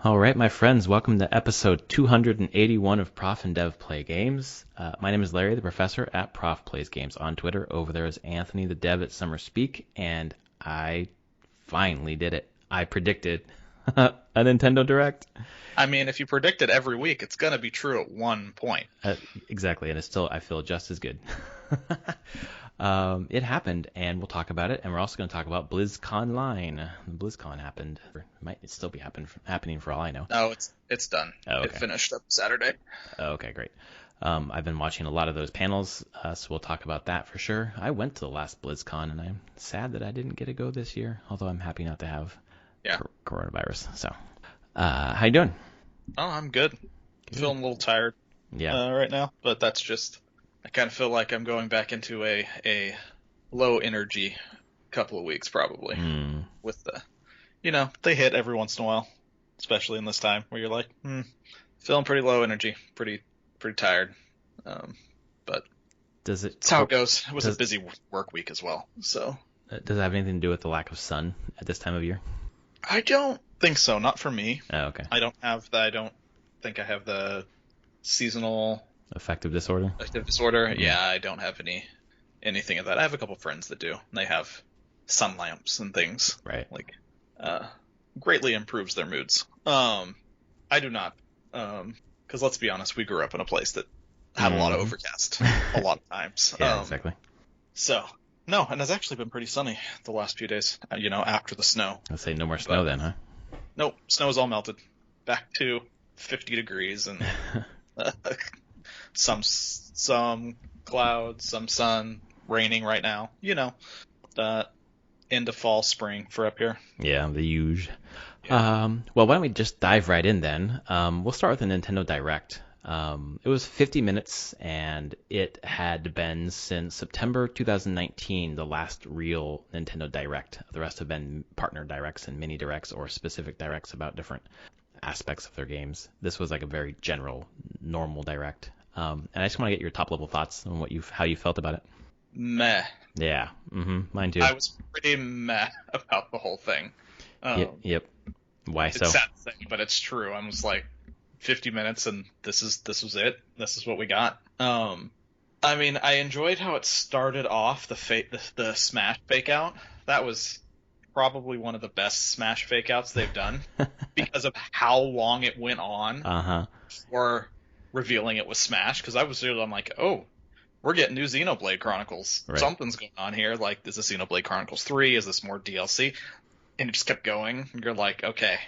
All right, my friends, welcome to episode 281 of Prof and Dev Play Games. My name is Larry, the professor at Prof Plays Games on Twitter. Over there is Anthony, the dev at Summer Speak, and I finally did it. I predicted a Nintendo Direct. I mean, if you predict it every week, it's going to be true at one point. Exactly, and it's still, I feel just as good. It happened, and we'll talk about it, and we're also going to talk about Blizzcon Line. Blizzcon happened. It might still be happening for all I know. No, it's done. Oh, okay. It finished up Saturday. Okay, great. I've been watching a lot of those panels, so we'll talk about that for sure. I went to the last Blizzcon, and I'm sad that I didn't get to go this year, although I'm happy not to have coronavirus. So, how you doing? Oh, I'm good. Feeling a little tired right now, but that's just... I kind of feel like I'm going back into a low energy couple of weeks probably with the, they hit every once in a while, especially in this time where you're like, feeling pretty low energy, pretty tired. But that's how it goes. It was a busy work week as well. So does it have anything to do with the lack of sun at this time of year? I don't think so. Not for me. Oh, okay. I don't think I have the seasonal affective disorder. Yeah, I don't have anything of that. I have a couple friends that do. They have sun lamps and things. Right. Like, greatly improves their moods. I do not. Because let's be honest, we grew up in a place that had a lot of overcast a lot of times. Yeah, exactly. So, no, and it's actually been pretty sunny the last few days, after the snow. Let's say no more snow then, huh? Nope, snow's all melted. Back to 50 degrees and some clouds, some sun, raining right now. End of fall, spring for up here. Yeah, the huge. Yeah. Well, why don't we just dive right in then? We'll start with the Nintendo Direct. It was 50 minutes, and it had been since September 2019 the last real Nintendo Direct. The rest have been partner directs and mini directs or specific directs about different aspects of their games. This was like a very general, normal direct. And I just want to get your top level thoughts on how you felt about it. Meh. Yeah. Mine too. I was pretty meh about the whole thing. Yep. Why so? It's sad to say, but it's true. I was like 50 minutes and this was it. This is what we got. I mean, I enjoyed how it started off the Smash fake out. That was probably one of the best Smash fake outs they've done because of how long it went on before revealing it was Smash. Because I'm like, oh, we're getting new Xenoblade Chronicles. Right. Something's going on here. Like, is this Xenoblade Chronicles 3? Is this more DLC? And it just kept going. And you're like, okay.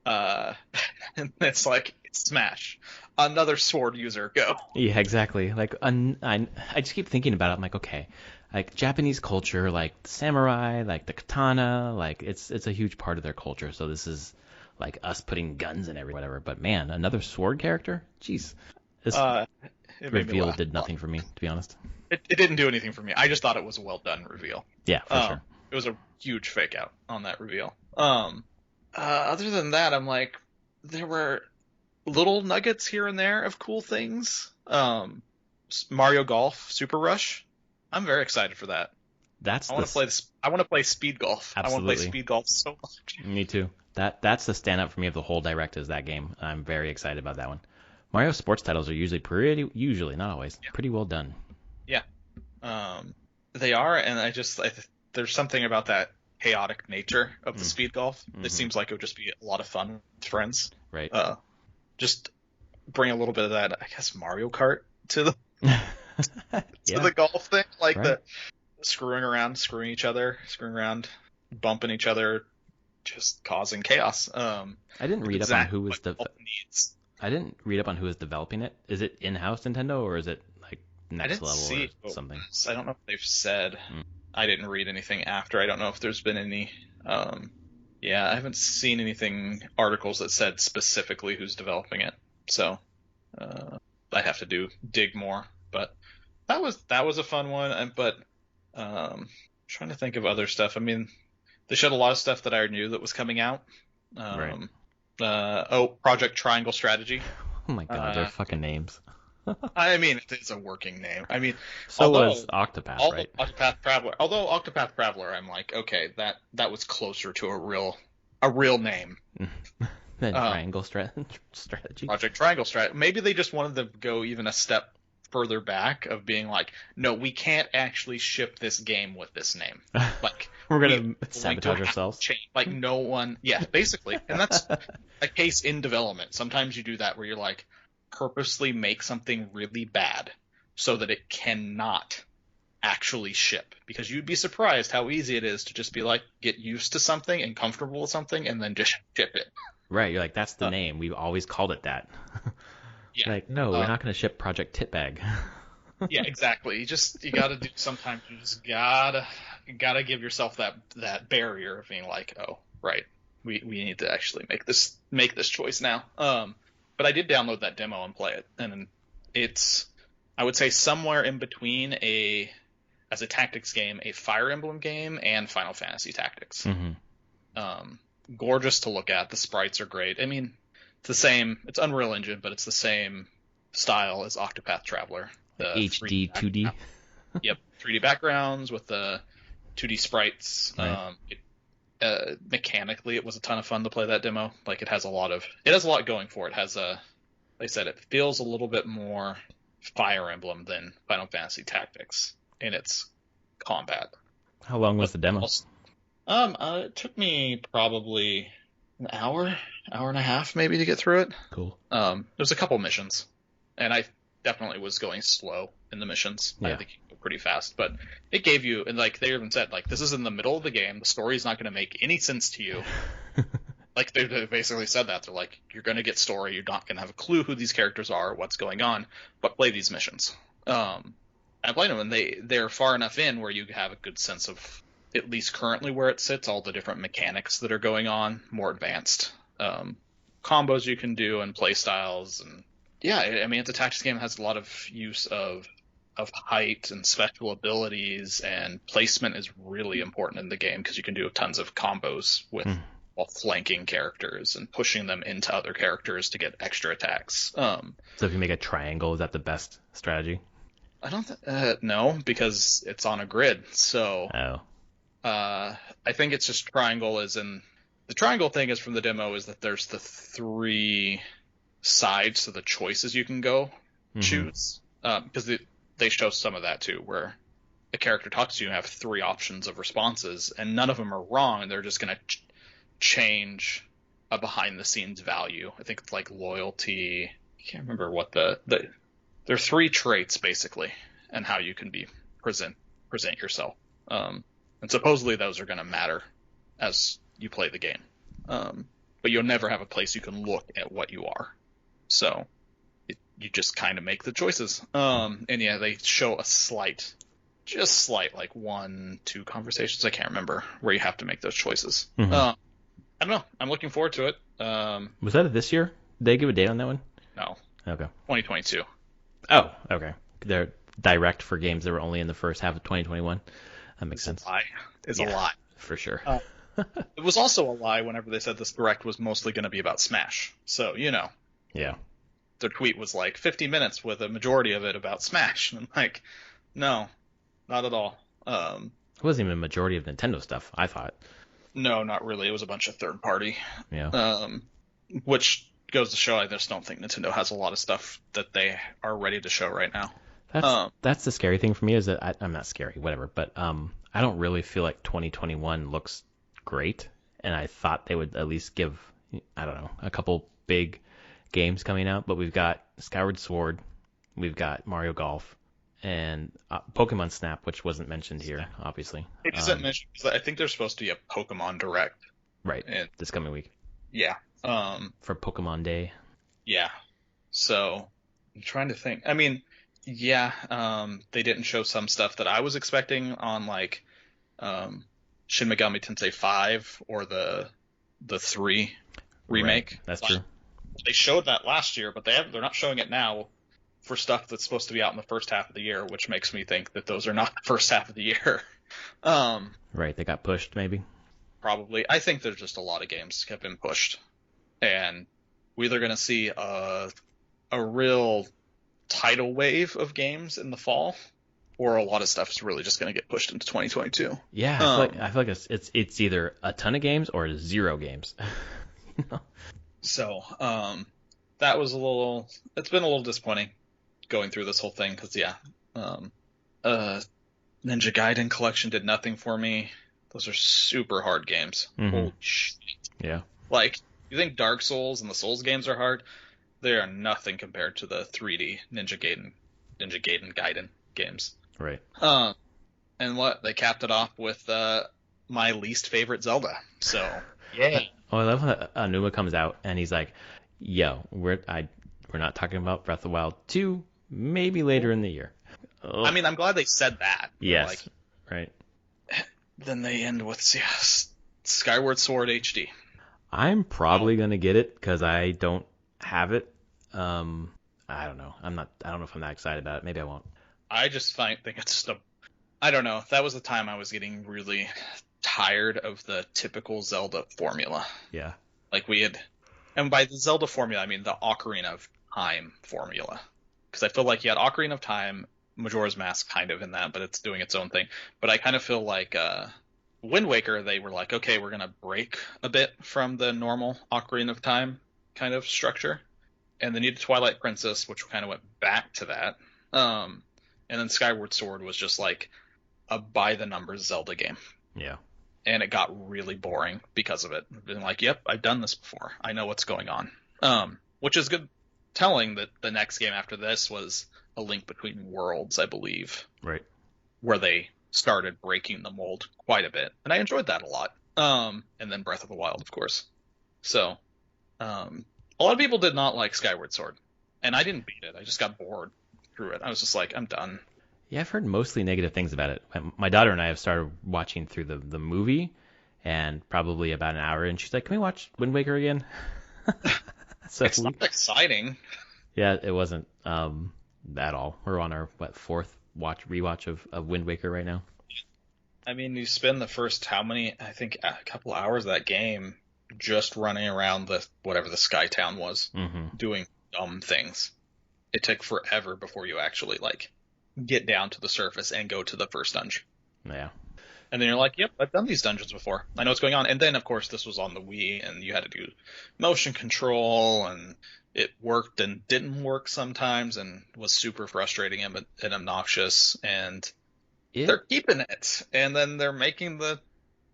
And it's like, it's Smash. Another sword user, go. Yeah, exactly. Like, I just keep thinking about it. I'm like, okay. Like, Japanese culture, like, the samurai, like, the katana, like, it's a huge part of their culture. So this is, like, us putting guns in whatever. But, man, another sword character? Jeez. This reveal did nothing for me, to be honest. It didn't do anything for me. I just thought it was a well-done reveal. Yeah, for sure. It was a huge fake out on that reveal. Other than that, I'm like, there were little nuggets here and there of cool things. Mario Golf Super Rush. I'm very excited for that. I want to play Speed Golf. Absolutely. I want to play Speed Golf so much. Me too. That's the standout for me of the whole direct is that game. I'm very excited about that one. Mario sports titles are usually not always, pretty well done. Yeah. They are, and there's something about that chaotic nature of the Speed Golf. It seems like it would just be a lot of fun with friends. Right. Just bring a little bit of that, I guess, Mario Kart to the to the golf thing, like the screwing around, screwing around, bumping each other, just causing chaos. I didn't read up on who was developing it. Is it in-house Nintendo or is it like next level or something? I don't know if they've said. I didn't read anything after. I don't know if there's been any. I haven't seen anything articles that said specifically who's developing it. So I have to dig more. But that was a fun one. But trying to think of other stuff. I mean, they showed a lot of stuff that I knew that was coming out. Project Triangle Strategy. Oh my god, their fucking names. I mean, it's a working name. I mean, was Octopath, right? Octopath Traveler. Although Octopath Traveler, I'm like, okay, that was closer to a real name. Then triangle strategy. Project Triangle strategy. Maybe they just wanted to go even a step further back of being like, no, we can't actually ship this game with this name. Like We're gonna sabotage ourselves. Like no one, yeah, basically, and that's a case in development. Sometimes you do that where you're like, purposely make something really bad so that it cannot actually ship, because you'd be surprised how easy it is to just be like, get used to something and comfortable with something and then just ship it. Right, you're like, that's the name. We've always called it that. Yeah. Like, no, we're not going to ship Project Titbag. Yeah, exactly. You gotta do, sometimes you just gotta give yourself that barrier of being like, oh, right, we need to actually make this choice now. But I did download that demo and play it, and it's, I would say, somewhere in between as a tactics game, a Fire Emblem game, and Final Fantasy Tactics. Mm-hmm. Gorgeous to look at. The sprites are great. I mean, it's the same. It's Unreal Engine, but it's the same style as Octopath Traveler. The HD 2D. Yep, 3D backgrounds with the 2D sprites. Right. Mechanically, it was a ton of fun to play that demo. Like, it has a lot going for it. It has like I said, it feels a little bit more Fire Emblem than Final Fantasy Tactics in its combat. How long was the demo? It took me probably an hour and a half maybe to get through it. Cool. There's a couple missions, and I definitely was going slow in the missions. Yeah. I think you go pretty fast, but it gave you, and like they even said, like, this is in the middle of the game. The story's not going to make any sense to you. Like, they basically said that. They're like, you're going to get story. You're not going to have a clue who these characters are, what's going on, but play these missions. I played them, and they're far enough in where you have a good sense of, at least currently where it sits, all the different mechanics that are going on, more advanced combos you can do and play styles. And yeah, I mean, it's a tactics game that has a lot of use of height and special abilities, and placement is really important in the game because you can do tons of combos with while flanking characters and pushing them into other characters to get extra attacks. So if you make a triangle, is that the best strategy? I don't no, because it's on a grid. So I think it's just triangle, as in the triangle thing is from the demo, is that there's the 3 sides to the choices you can go choose. Because they show some of that too, where a character talks to you and have 3 options of responses, and none of them are wrong, and they're just going to change a behind the scenes value. I think it's like loyalty. I can't remember what there are 3 traits basically, and how you can present yourself. And supposedly those are going to matter as you play the game. But you'll never have a place you can look at what you are. So you just kind of make the choices. And yeah, they show a slight, like 1-2 conversations, I can't remember, where you have to make those choices. I don't know. I'm looking forward to it. Was that this year? Did they give a date on that one? No. Okay. 2022. 2022. Oh, okay. They're direct for games that were only in the first half of 2021. That makes sense. It's a lie. For sure. It was also a lie whenever they said this direct was mostly going to be about Smash. So, Yeah. Their tweet was like 50 minutes with a majority of it about Smash. And I'm like, no, not at all. It wasn't even a majority of Nintendo stuff, I thought. No, not really. It was a bunch of third party. Yeah. Which goes to show I just don't think Nintendo has a lot of stuff that they are ready to show right now. That's the scary thing for me, is that I'm not scary, whatever, but I don't really feel like 2021 looks great, and I thought they would at least give, I don't know, a couple big games coming out, but we've got Skyward Sword, we've got Mario Golf, and Pokemon Snap, which wasn't mentioned here, obviously. It isn't mentioned because I think there's supposed to be a Pokemon Direct. Right, this coming week. Yeah. For Pokemon Day. Yeah. So, I'm trying to think. I mean, yeah, they didn't show some stuff that I was expecting on, like, Shin Megami Tensei 5 or the 3 remake. Right. That's true. They showed that last year, but they're not showing it now for stuff that's supposed to be out in the first half of the year, which makes me think that those are not the first half of the year. Right, they got pushed, maybe? Probably. I think there's just a lot of games have been pushed. And we're either going to see a real tidal wave of games in the fall, or a lot of stuff is really just going to get pushed into 2022. Yeah, I feel like it's either a ton of games or 0 games. So, that was it's been a little disappointing going through this whole thing because, yeah, uh, Ninja Gaiden Collection did nothing for me. Those are super hard games. Mm-hmm. Holy shit. Yeah. Like, you think Dark Souls and the Souls games are hard? They are nothing compared to the 3D Ninja Gaiden games. Right. And they capped it off with my least favorite Zelda. So, yeah. Oh, I love when Anuma comes out and he's like, "Yo, we're not talking about Breath of the Wild 2, maybe later in the year." Oh. I mean, I'm glad they said that. Yes. Like, right. Then they end with Skyward Sword HD. I'm probably gonna get it because I don't have it. I don't know. I don't know if I'm that excited about it. Maybe I won't. I just think it's just I don't know. That was the time I was getting really tired of the typical Zelda formula. Yeah. Like and by the Zelda formula, I mean the Ocarina of Time formula. Because I feel like you had Ocarina of Time, Majora's Mask kind of in that, but it's doing its own thing. But I kind of feel like Wind Waker, they were like, okay, we're going to break a bit from the normal Ocarina of Time kind of structure. And then you did Twilight Princess, which kind of went back to that. And then Skyward Sword was just like a by-the-numbers Zelda game. Yeah. And it got really boring because of it. Been like, yep, I've done this before. I know what's going on. Which is good telling that the next game after this was A Link Between Worlds, I believe. Right. Where they started breaking the mold quite a bit. And I enjoyed that a lot. And then Breath of the Wild, of course. So, a lot of people did not like Skyward Sword. And I didn't beat it. I just got bored through it. I was just like, I'm done. Yeah, I've heard mostly negative things about it. My daughter and I have started watching through the movie, and probably about an hour, and she's like, "Can we watch Wind Waker again?" So it's not exciting. Yeah, it wasn't at all. We're on our fourth rewatch of Wind Waker right now. I mean, you spend the first a couple hours of that game just running around whatever the Sky Town was, doing dumb things. It took forever before you actually get down to the surface and go to the first dungeon. Yeah. And then you're like, yep, I've done these dungeons before. I know what's going on. And then, of course, this was on the Wii, and you had to do motion control, and it worked and didn't work sometimes, and was super frustrating and obnoxious. And they're keeping it. And then they're making the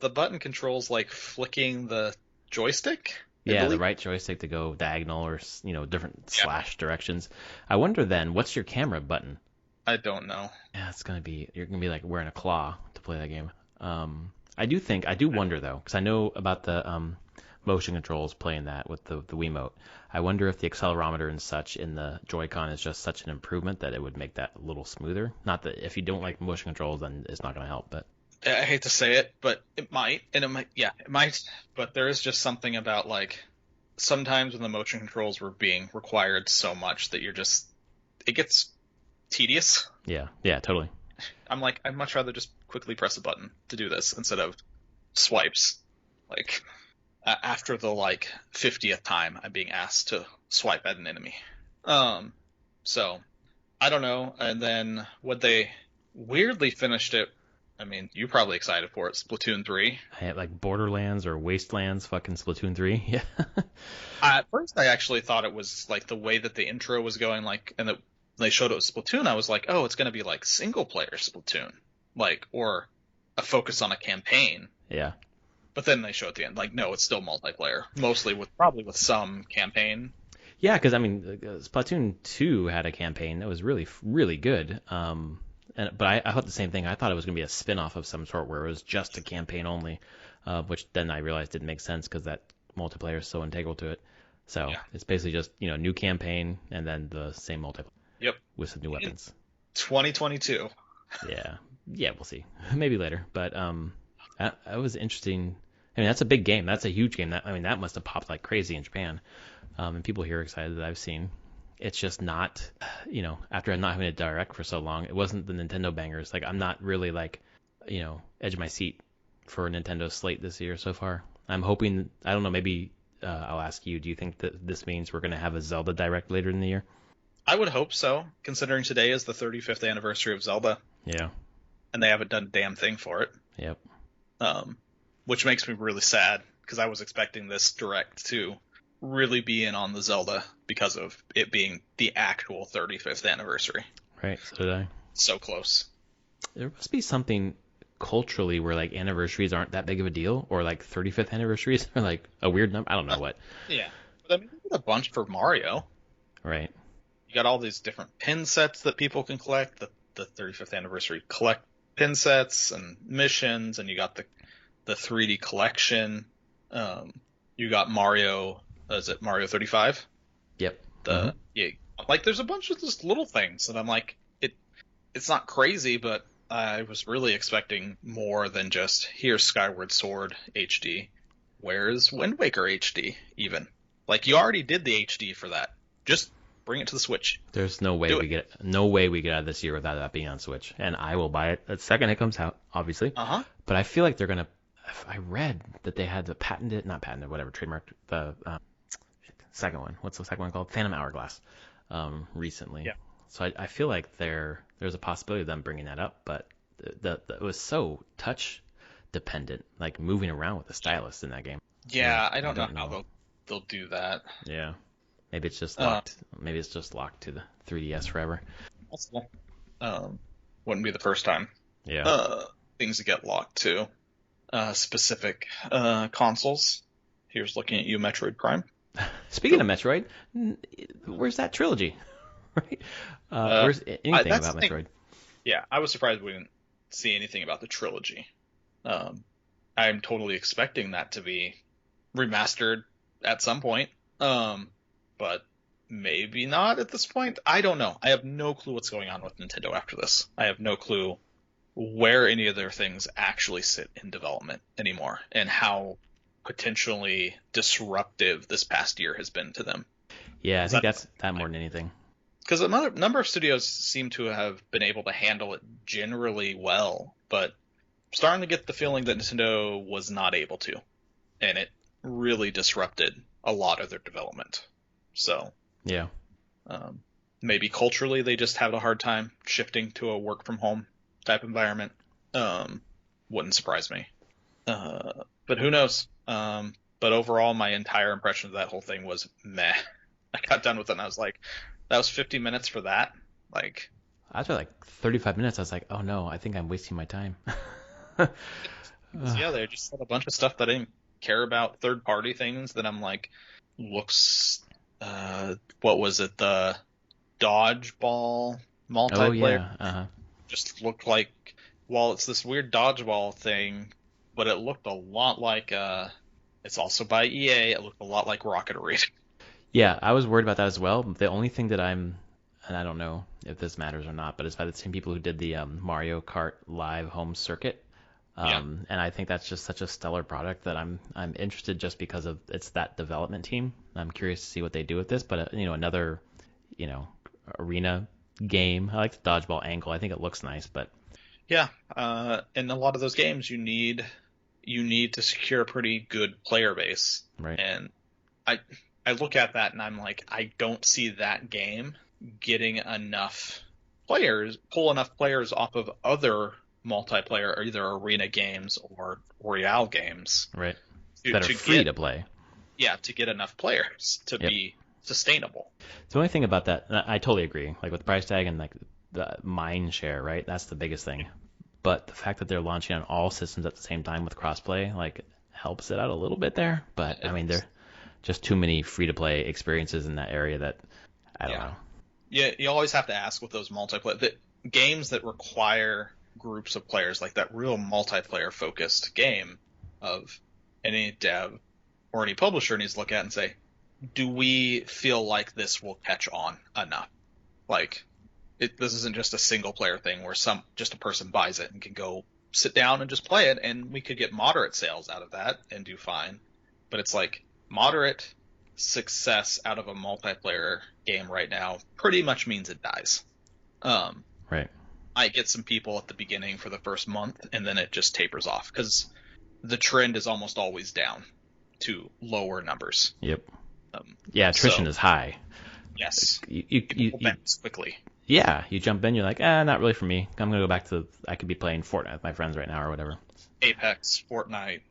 button controls like flicking the joystick. Yeah, the right joystick to go diagonal or different slash directions. I wonder then, what's your camera button? I don't know. Yeah, you're gonna be like wearing a claw to play that game. I do wonder though, because I know about the motion controls playing that with the Wiimote. I wonder if the accelerometer and such in the Joy-Con is just such an improvement that it would make that a little smoother. Not that if you don't like motion controls, then it's not gonna help, but. I hate to say it, but it might, it might, but there is just something about sometimes when the motion controls were being required so much that it gets tedious. Yeah, totally. I'm like, I'd much rather just quickly press a button to do this instead of swipes. After the 50th time I'm being asked to swipe at an enemy. So I don't know. And then what they weirdly finished it. I mean, you're probably excited for it. Splatoon 3. I had Borderlands or Wastelands, fucking Splatoon 3. Yeah. At first, I actually thought it was the way that the intro was going, and that they showed it was Splatoon. I was like, oh, it's going to be single player Splatoon, or a focus on a campaign. Yeah. But then they show at the end, no, it's still multiplayer, mostly probably with some campaign. Yeah, because Splatoon 2 had a campaign that was really, really good. But I thought the same thing. I thought it was going to be a spin-off of some sort where it was just a campaign only, which then I realized didn't make sense because that multiplayer is so integral to it. So It's basically just, new campaign and then the same multiplayer. Yep. With some new weapons. 2022. Yeah, we'll see. Maybe later. But that was interesting. I mean, that's a big game. That's a huge game. That must have popped like crazy in Japan. And people here are excited that I've seen. It's just not, after not having a direct for so long, it wasn't the Nintendo bangers. I'm not really edge of my seat for a Nintendo slate this year so far. I'm hoping, I don't know, maybe I'll ask you, do you think that this means we're going to have a Zelda Direct later in the year? I would hope so, considering today is the 35th anniversary of Zelda. Yeah. And they haven't done a damn thing for it. Yep. Which makes me really sad, because I was expecting this Direct to really be in on the Zelda because of it being the actual 35th anniversary. Right, so did I. So close. There must be something culturally where like anniversaries aren't that big of a deal, or like 35th anniversaries are like a weird number. I don't know what. Yeah. But I mean, we did a bunch for Mario. Right. You got all these different pin sets that people can collect. The 35th anniversary collect pin sets and missions, and you got the 3D collection. You got Mario. Is it Mario 35? Yep. Yeah, like there's a bunch of just little things that I'm like, it's not crazy, but I was really expecting more than just here's Skyward Sword HD. Where's Wind Waker HD even? Like you already did the HD for that. Just bring it to the Switch. There's no way we get out of this year without that being on Switch, and I will buy it the second it comes out, obviously. But I feel like they're gonna. I read that they had not patented, whatever, trademarked the second one. What's the second one called? Phantom Hourglass. Recently. Yeah. So I feel like there's a possibility of them bringing that up, but it was so touch dependent, like moving around with the stylus in that game. Yeah, I don't know how they'll do that. Yeah. Maybe it's just locked. Maybe it's just locked to the 3DS forever. Possible. Wouldn't be the first time. Yeah. Things get locked to specific consoles. Here's looking at you, Metroid Prime. Speaking of Metroid, where's that trilogy? Right? Where's anything about Metroid? Yeah, I was surprised we didn't see anything about the trilogy. I'm totally expecting that to be remastered at some point. But maybe not at this point. I don't know. I have no clue what's going on with Nintendo after this. I have no clue where any of their things actually sit in development anymore and how potentially disruptive this past year has been to them. Yeah, I think that's that more than anything. Because a number of studios seem to have been able to handle it generally well, but I'm starting to get the feeling that Nintendo was not able to, and it really disrupted a lot of their development. So yeah, maybe culturally they just had a hard time shifting to a work from home type environment. Wouldn't surprise me. But who knows? But overall, my entire impression of that whole thing was meh. I got done with it and I was like, that was 50 minutes for that? Like, after like 35 minutes, I was like, oh no, I think I'm wasting my time. Yeah, they just said a bunch of stuff that I didn't care about, third-party things that I'm like, looks, what was it, the dodgeball multiplayer? Oh yeah, Just looked like, well, it's this weird dodgeball thing, but it looked a lot like, it's also by EA, it looked a lot like Rocket Arena. Yeah, I was worried about that as well. The only thing that and I don't know if this matters or not, but it's by the same people who did the Mario Kart Live Home Circuit. And I think that's just such a stellar product that I'm interested just because of it's that development team. I'm curious to see what they do with this, but another arena game. I like the dodgeball angle. I think it looks nice, but yeah, in a lot of those games you need to secure a pretty good player base. Right. And I look at that and I'm like, I don't see that game getting enough players, pull enough players off of other multiplayer or either arena games or Royale games. Right. That are free to play. Yeah, to get enough players to be sustainable. The only thing about that, and I totally agree, like with the price tag and like the mind share, right? That's the biggest thing. But the fact that they're launching on all systems at the same time with crossplay, like helps it out a little bit there. But I mean, there just too many free-to-play experiences in that area that I don't know. Yeah, you always have to ask with those multiplayer games that require groups of players, like that real multiplayer-focused game of any dev or any publisher needs to look at and say, do we feel like this will catch on enough? Like, this isn't just a single-player thing where just a person buys it and can go sit down and just play it, and we could get moderate sales out of that and do fine. But it's like, moderate success out of a multiplayer game right now pretty much means it dies. Right. I get some people at the beginning for the first month, and then it just tapers off because the trend is almost always down to lower numbers. Yep. Attrition is high. Yes. You bounce quickly. Yeah, you jump in, you're like, not really for me. I'm gonna go back to I could be playing Fortnite with my friends right now or whatever. Apex, Fortnite,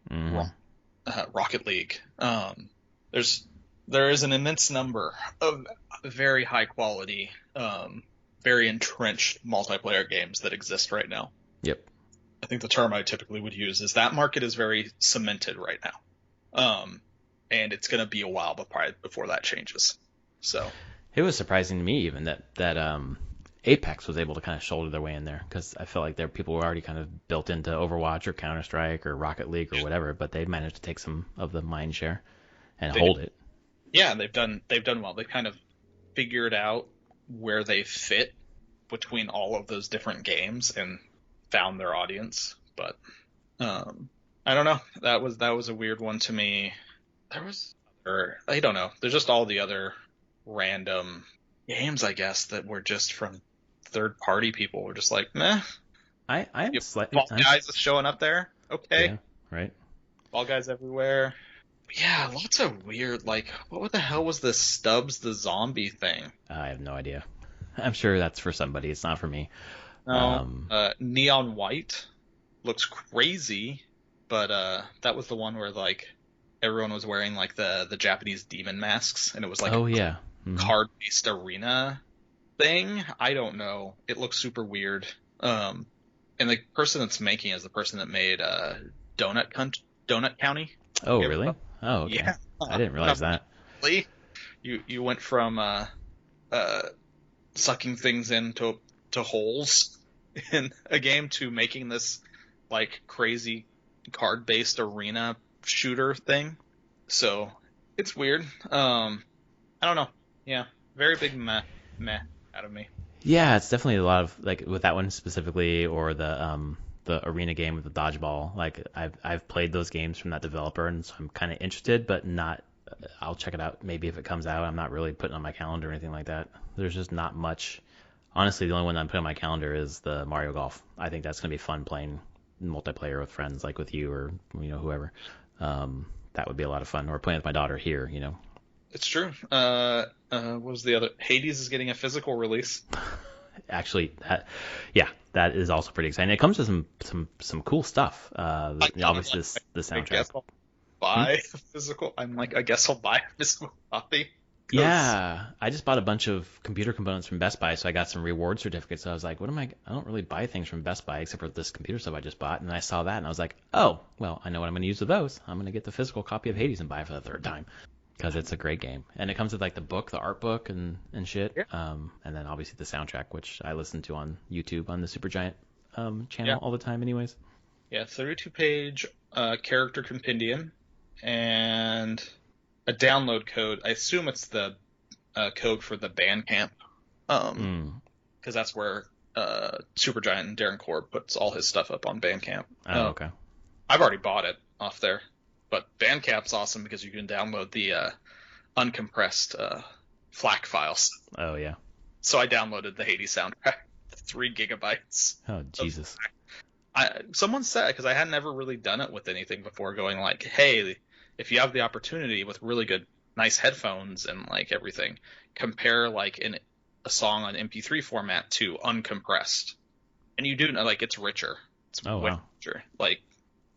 Rocket League. There's There is an immense number of very high quality, very entrenched multiplayer games that exist right now. Yep. I think the term I typically would use is that market is very cemented right now. And it's going to be a while before that changes. So It was surprising to me even that Apex was able to kind of shoulder their way in there, because I felt like there people were already kind of built into Overwatch or Counter Strike or Rocket League or whatever, but they managed to take some of the mind share and hold it. yeah, they've done well. They kind of figured out where they fit between all of those different games and found their audience. But I don't know. That was a weird one to me. Or I don't know. There's just all the other random games, I guess, that were just from third party people. We're just like, meh. I'm slightly Fall Guys is showing up there. Okay. Yeah, right. Fall Guys everywhere. Yeah, lots of weird, like, what the hell was this Stubbs the zombie thing? I have no idea. I'm sure that's for somebody. It's not for me. No, Neon White looks crazy, but that was the one where like everyone was wearing like the Japanese demon masks, and it was like Oh yeah. card-based arena thing. I don't know. It looks super weird. And the person that's making is the person that made Donut County. Oh really? Oh okay. Yeah. I didn't realize that. You went from sucking things into holes in a game to making this like crazy card-based arena shooter thing. So it's weird. I don't know. Yeah, very big meh out of me. Yeah, it's definitely a lot of like with that one specifically, or the arena game with the dodgeball. Like I've played those games from that developer, and so I'm kind of interested, but not. I'll check it out maybe if it comes out. I'm not really putting it on my calendar or anything like that. There's just not much. Honestly, the only one I'm putting on my calendar is the Mario Golf. I think that's gonna be fun playing multiplayer with friends, like with you or whoever. That would be a lot of fun. Or playing with my daughter here. It's true. What was the other? Hades is getting a physical release. Actually, that is also pretty exciting. It comes with some cool stuff. Obviously, the soundtrack. I guess I'll buy a physical copy. Yeah, I just bought a bunch of computer components from Best Buy, so I got some reward certificates. So I was like, I don't really buy things from Best Buy except for this computer stuff I just bought. And I saw that, and I was like, oh, well, I know what I'm going to use with those. I'm going to get the physical copy of Hades and buy it for the third time, because it's a great game. And it comes with like the book, the art book, and shit. Yeah. And then obviously the soundtrack, which I listen to on YouTube on the Supergiant channel all the time anyways. Yeah, 32-page character compendium and a download code. I assume it's the code for the Bandcamp, because that's where Supergiant and Darren Korb puts all his stuff up on Bandcamp. Oh, okay. I've already bought it off there, but Bandcamp's awesome because you can download the uncompressed FLAC files. Oh yeah. So I downloaded the Hades soundtrack, 3 gigabytes. Oh Jesus. Someone said, because I had never really done it with anything before, going like, hey, if you have the opportunity with really good, nice headphones and like everything, compare like a song on MP3 format to uncompressed, and you do know like it's richer. It's way richer. Like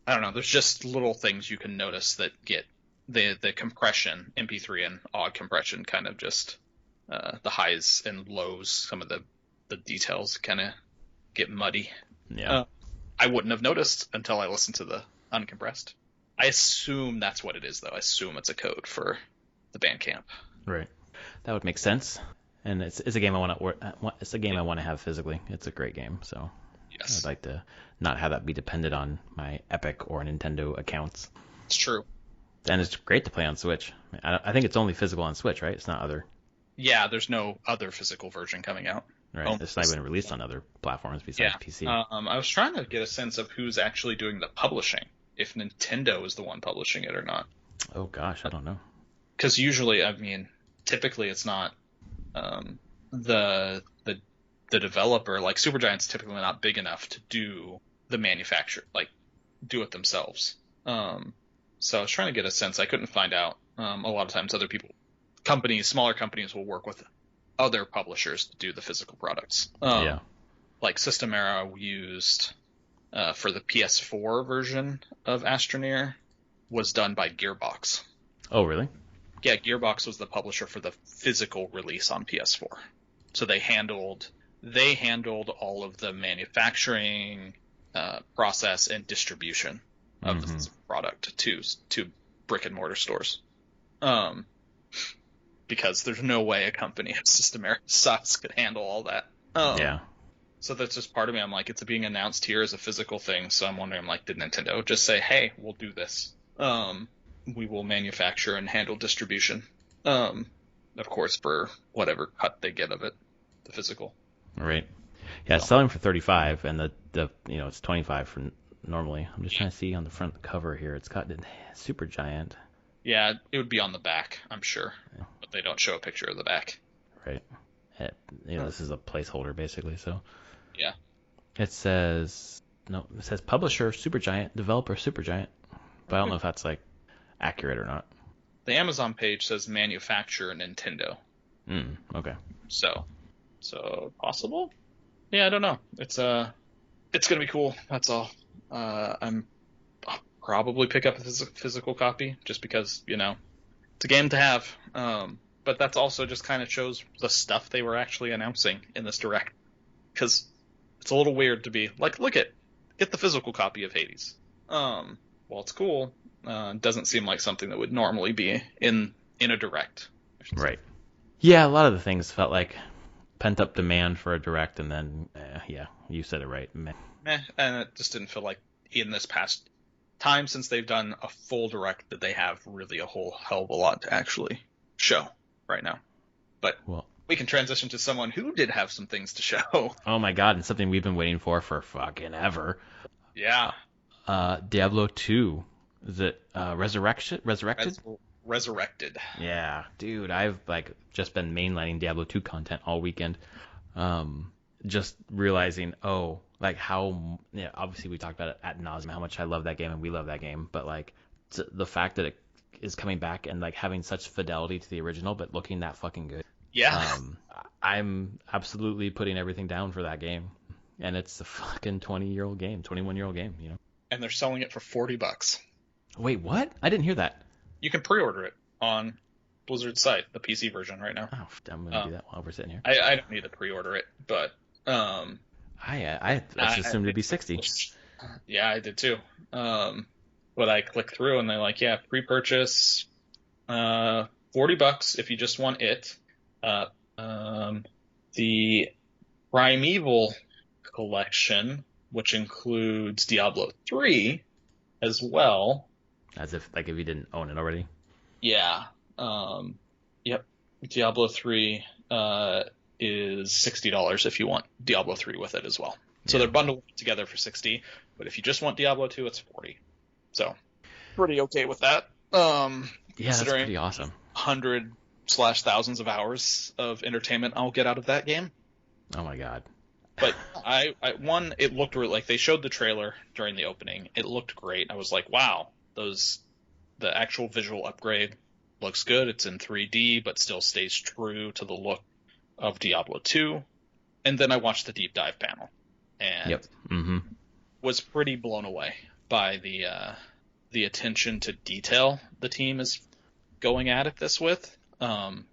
I don't know. There's just little things you can notice that get the compression, MP3 and odd compression, kind of just the highs and lows. Some of the details kind of get muddy. Yeah. I wouldn't have noticed until I listened to the uncompressed. I assume that's what it is, though. I assume it's a code for the Bandcamp. Right. That would make sense. And it's a game I want to have physically. It's a great game, so yes. I'd like to not have that be dependent on my Epic or Nintendo accounts. It's true. And it's great to play on Switch. I think it's only physical on Switch, right? It's not other. Yeah, there's no other physical version coming out. Right. It's not even released on other platforms besides PC. I was trying to get a sense of who's actually doing the publishing, if Nintendo is the one publishing it or not. Oh gosh, I don't know. Because usually, typically it's not the developer. Like Supergiant's typically not big enough to do the manufacture, like do it themselves. So I was trying to get a sense. I couldn't find out. A lot of times, smaller companies will work with other publishers to do the physical products. Like Systemera used for the PS4 version of Astroneer was done by Gearbox. Oh, really? Yeah, Gearbox was the publisher for the physical release on PS4. So they handled all of the manufacturing process and distribution of the physical product to brick and mortar stores. Because there's no way a company of Systematic size could handle all that. Yeah. So that's just part of me. I'm like, it's being announced here as a physical thing. So I'm wondering, like, did Nintendo just say, hey, we'll do this? We will manufacture and handle distribution. Of course, for whatever cut they get of it, the physical. Right. Yeah, it's selling for $35, and the it's $25 for normally. I'm just trying to see on the front cover here. It's got Super Giant. Yeah, it would be on the back, I'm sure, but they don't show a picture of the back. Right. This is a placeholder basically. So. Yeah. It says publisher Supergiant, developer Supergiant, but I don't know if that's like accurate or not. The Amazon page says manufacturer Nintendo. Okay. So possible? Yeah, I don't know. It's gonna be cool. That's all. I'll probably pick up a physical copy just because it's a game to have. But that's also just kind of shows the stuff they were actually announcing in this direct, because it's a little weird to be like, get the physical copy of Hades. Well, it's cool. Doesn't seem like something that would normally be in a direct. Right. Yeah, a lot of the things felt like pent up demand for a direct, and then you said it right. Meh. And it just didn't feel like in this past time since they've done a full direct that they have really a whole hell of a lot to actually show right now. But we can transition to someone who did have some things to show. Oh my god, and something we've been waiting for fucking ever. Yeah. Diablo 2. Is it Resurrected? Resurrected. Yeah, dude, I've just been mainlining Diablo 2 content all weekend. Just realizing, how obviously we talked about it ad nauseum, how much I love that game and we love that game, but the fact that it is coming back and having such fidelity to the original, but looking that fucking good. Yeah. I'm absolutely putting everything down for that game, and it's a fucking 20-year-old game, 21-year-old game, And they're selling it for $40. Wait, what? I didn't hear that. You can pre-order it on Blizzard's site, the PC version right now. Oh, I'm gonna do that while we're sitting here. I don't need to pre-order it, but I assumed it'd be $60. Yeah, I did too. But I clicked through and they're like, yeah, pre-purchase, $40 if you just want it. The Primeval collection, which includes Diablo 3 as well. As if if you didn't own it already. Yeah. Yep. Diablo 3 is $60 if you want Diablo 3 with it as well. So they're bundled together for $60, but if you just want Diablo 2, it's $40. So pretty okay with that. That's pretty awesome. 100/thousands of hours of entertainment I'll get out of that game. Oh my god. But it looked like they showed the trailer during the opening. It looked great. I was like, wow, the actual visual upgrade looks good. It's in 3D, but still stays true to the look of Diablo 2. And then I watched the deep dive panel and was pretty blown away by the attention to detail the team is going at this with. And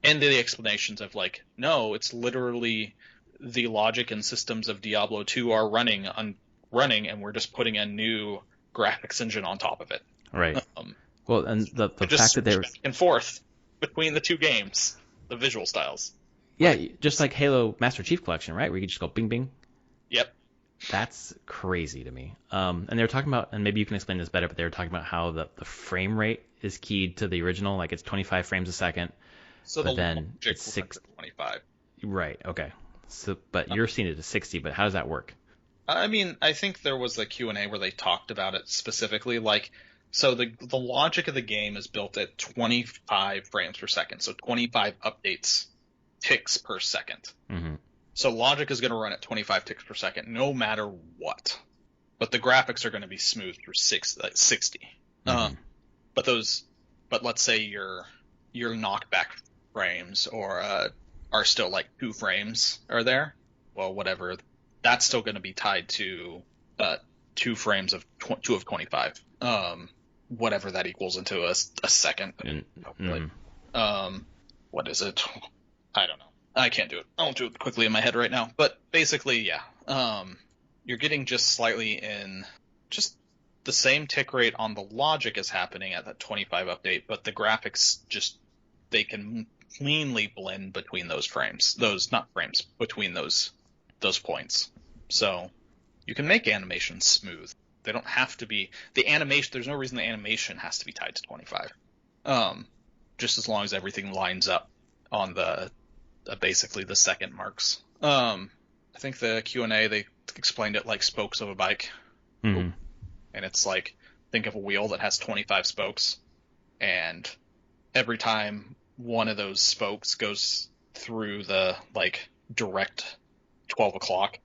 the explanations of no, it's literally the logic and systems of Diablo 2 are running, and we're just putting a new graphics engine on top of it. Right. Well, and the fact that they're back and forth between the two games, the visual styles. Yeah, just like Halo Master Chief Collection, right? Where you can just go bing bing. Yep. That's crazy to me. And they were talking about, and maybe you can explain this better, but they were talking about how the frame rate is keyed to the original, it's 25 frames a second. So but then it's 25. Right. Okay. So, but you're seeing it at 60. But how does that work? I mean, I think there was a Q&A where they talked about it specifically. So the logic of the game is built at 25 frames per second. So 25 updates ticks per second. Mm-hmm. So logic is going to run at 25 ticks per second no matter what. But the graphics are going to be smooth through 60. Mm-hmm. But let's say your knockback frames are still 2 frames are there. Well, whatever. That's still going to be tied to 2 frames of 25. whatever that equals into a second. Mm-hmm. What is it? I don't know. I can't do it. I won't do it quickly in my head right now. But basically, yeah. You're getting just slightly in just the same tick rate on the logic is happening at that 25 update, but the graphics just, they can cleanly blend between those frames. Not frames, between those points. So you can make animations smooth. They don't have to be, the animation, there's no reason the animation has to be tied to 25. Just as long as everything lines up on the basically the second marks. I think the Q&A, they explained it like spokes of a bike. Mm-hmm. And it's like, think of a wheel that has 25 spokes, and every time one of those spokes goes through the like direct 12 o'clock,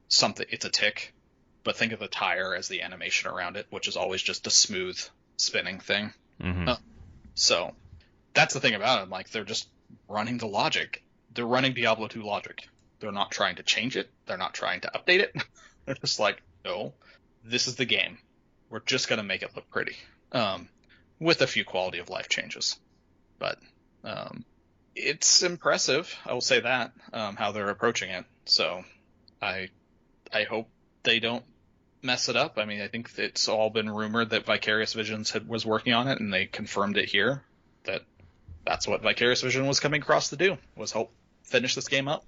it's a tick. But think of the tire as the animation around it, which is always just a smooth spinning thing. Mm-hmm. So that's the thing about it. Like, they're just running the logic. They're running Diablo 2 logic. They're not trying to change it. They're not trying to update it. They're just like, no, this is the game. We're just going to make it look pretty, with a few quality of life changes. But it's impressive, I will say that, how they're approaching it. So I hope they don't mess it up. I mean, I think it's all been rumored that Vicarious Visions was working on it, and they confirmed it here, that's what Vicarious Vision was coming across to do, was finish this game up.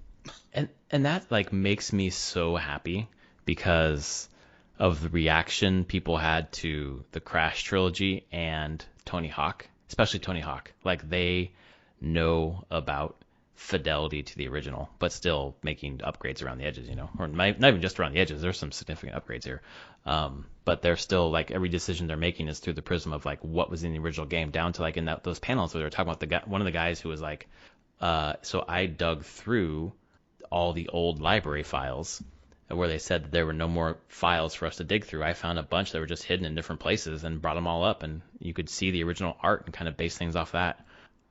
And that like makes me so happy because of the reaction people had to the Crash trilogy and Tony Hawk, especially Tony Hawk. Like, they know about fidelity to the original, but still making upgrades around the edges, or not even just around the edges. There's some significant upgrades here. But they're still like, every decision they're making is through the prism of like what was in the original game, down to like in those panels where they were talking about one of the guys who was like, so I dug through all the old library files where they said that there were no more files for us to dig through. I found a bunch that were just hidden in different places and brought them all up, and you could see the original art and kind of base things off that.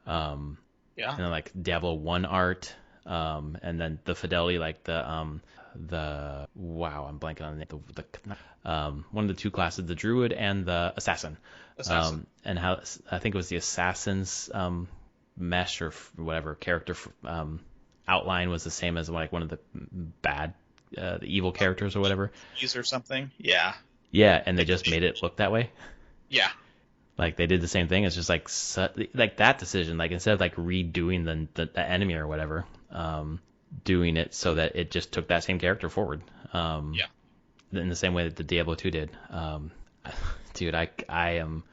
Yeah. And then like Diablo 1 art, and then the fidelity, like I'm blanking on the one of the two classes, the druid and the assassin. And how I think it was the assassin's mesh or whatever character outline was the same as like one of the bad the evil characters or whatever. Or something. Yeah. Yeah, and they just made it look that way. Yeah. Like, they did the same thing. It's just like that decision, like, instead of like redoing the enemy or whatever, doing it so that it just took that same character forward. Yeah. In the same way that the Diablo 2 did. Dude, I am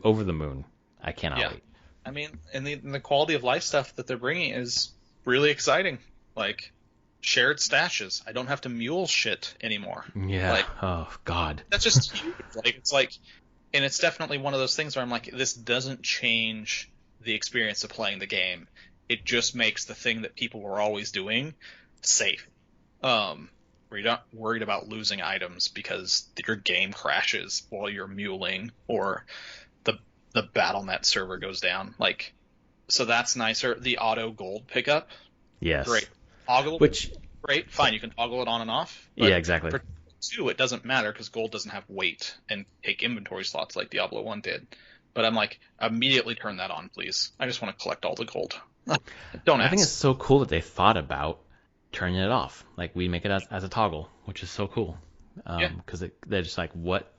over the moon. I cannot wait. I mean, and the quality of life stuff that they're bringing is really exciting. Like, shared stashes. I don't have to mule shit anymore. Yeah. Like, oh God. That's just huge. Like, it's like, and it's definitely one of those things where I'm like, this doesn't change the experience of playing the game. It just makes the thing that people were always doing safe. Where you're not worried about losing items because your game crashes while you're muling, or the BattleNet server goes down. Like, so that's nicer. The auto gold pickup. Yes. Great. Great. Fine. You can toggle it on and off. Yeah, exactly. For 2, it doesn't matter because gold doesn't have weight and take inventory slots like Diablo 1 did. But I'm like, immediately turn that on, please. I just want to collect all the gold. Don't ask. I think it's so cool that they thought about turning it off. Like, we make it as a toggle, which is so cool. Because they're just like, what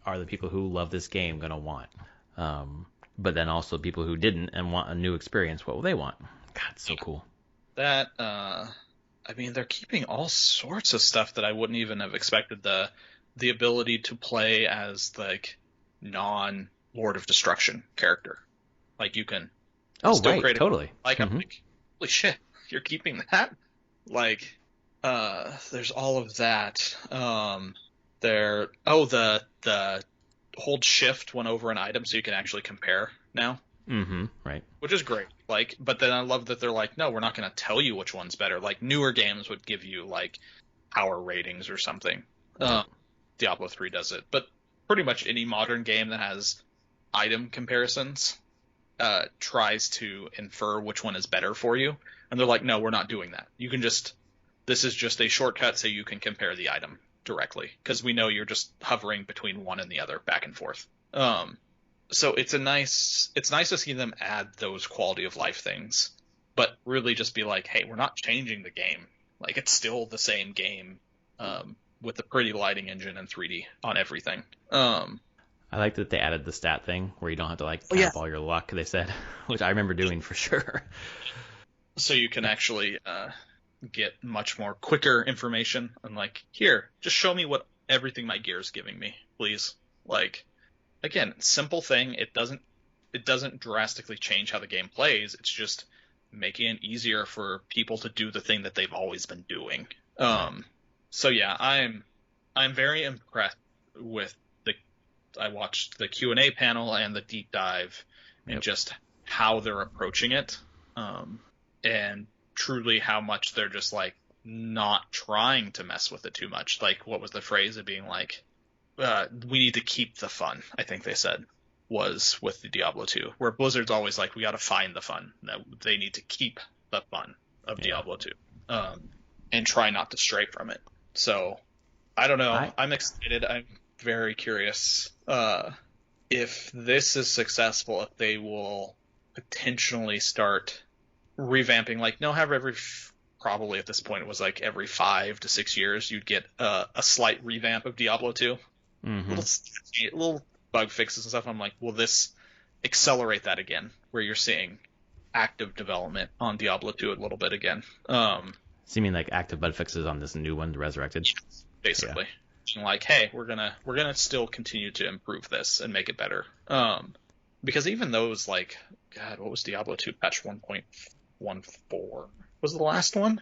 are the people who love this game going to want? But then also people who didn't and want a new experience, what will they want? God, it's so cool. That, I mean, they're keeping all sorts of stuff that I wouldn't even have expected. The ability to play as, like, non-Lord of Destruction character. Like, you can still create totally. Like, I'm like, holy shit, you're keeping that? Like, there's all of that. The hold shift when over an item so you can actually compare now. Mm-hmm. Right. Which is great. Like, but then I love that they're like, no, we're not going to tell you which one's better. Like, newer games would give you like power ratings or something. Diablo 3 does it, but pretty much any modern game that has item comparisons tries to infer which one is better for you. And they're like, no, we're not doing that. You can this is just a shortcut so you can compare the item directly, because we know you're just hovering between one and the other back and forth. So it's nice to see them add those quality of life things, but really just be like, hey, we're not changing the game. Like, it's still the same game, with the pretty lighting engine and 3D on everything. I like that they added the stat thing where you don't have to like Oh, yeah. tap all your luck, they said, which I remember doing for sure. So you can actually get much more quicker information and like, here, just show me what everything my gear is giving me, please. Like, again, simple thing. It doesn't drastically change how the game plays. It's just making it easier for people to do the thing that they've always been doing. So yeah, I'm very impressed with I watched the Q&A panel and the deep dive and just how they're approaching it. And truly how much they're just like not trying to mess with it too much. Like, what was the phrase of being like, we need to keep the fun, I think they said, was with the Diablo 2, where Blizzard's always like, we got to find the fun. No, they need to keep the fun of Diablo 2, and try not to stray from it. So I don't know. I'm excited. I'm very curious if this is successful, if they will potentially start revamping, like, probably at this point it was like every 5 to 6 years you'd get a slight revamp of Diablo 2. Little bug fixes and stuff. I'm like, will this accelerate that again, where you're seeing active development on Diablo 2 a little bit again? So you mean like active bug fixes on this new one, the Resurrected? Basically. Yeah. Like, hey, we're gonna still continue to improve this and make it better. Because even those, like, God, what was Diablo 2 patch 1.14? Was the last one?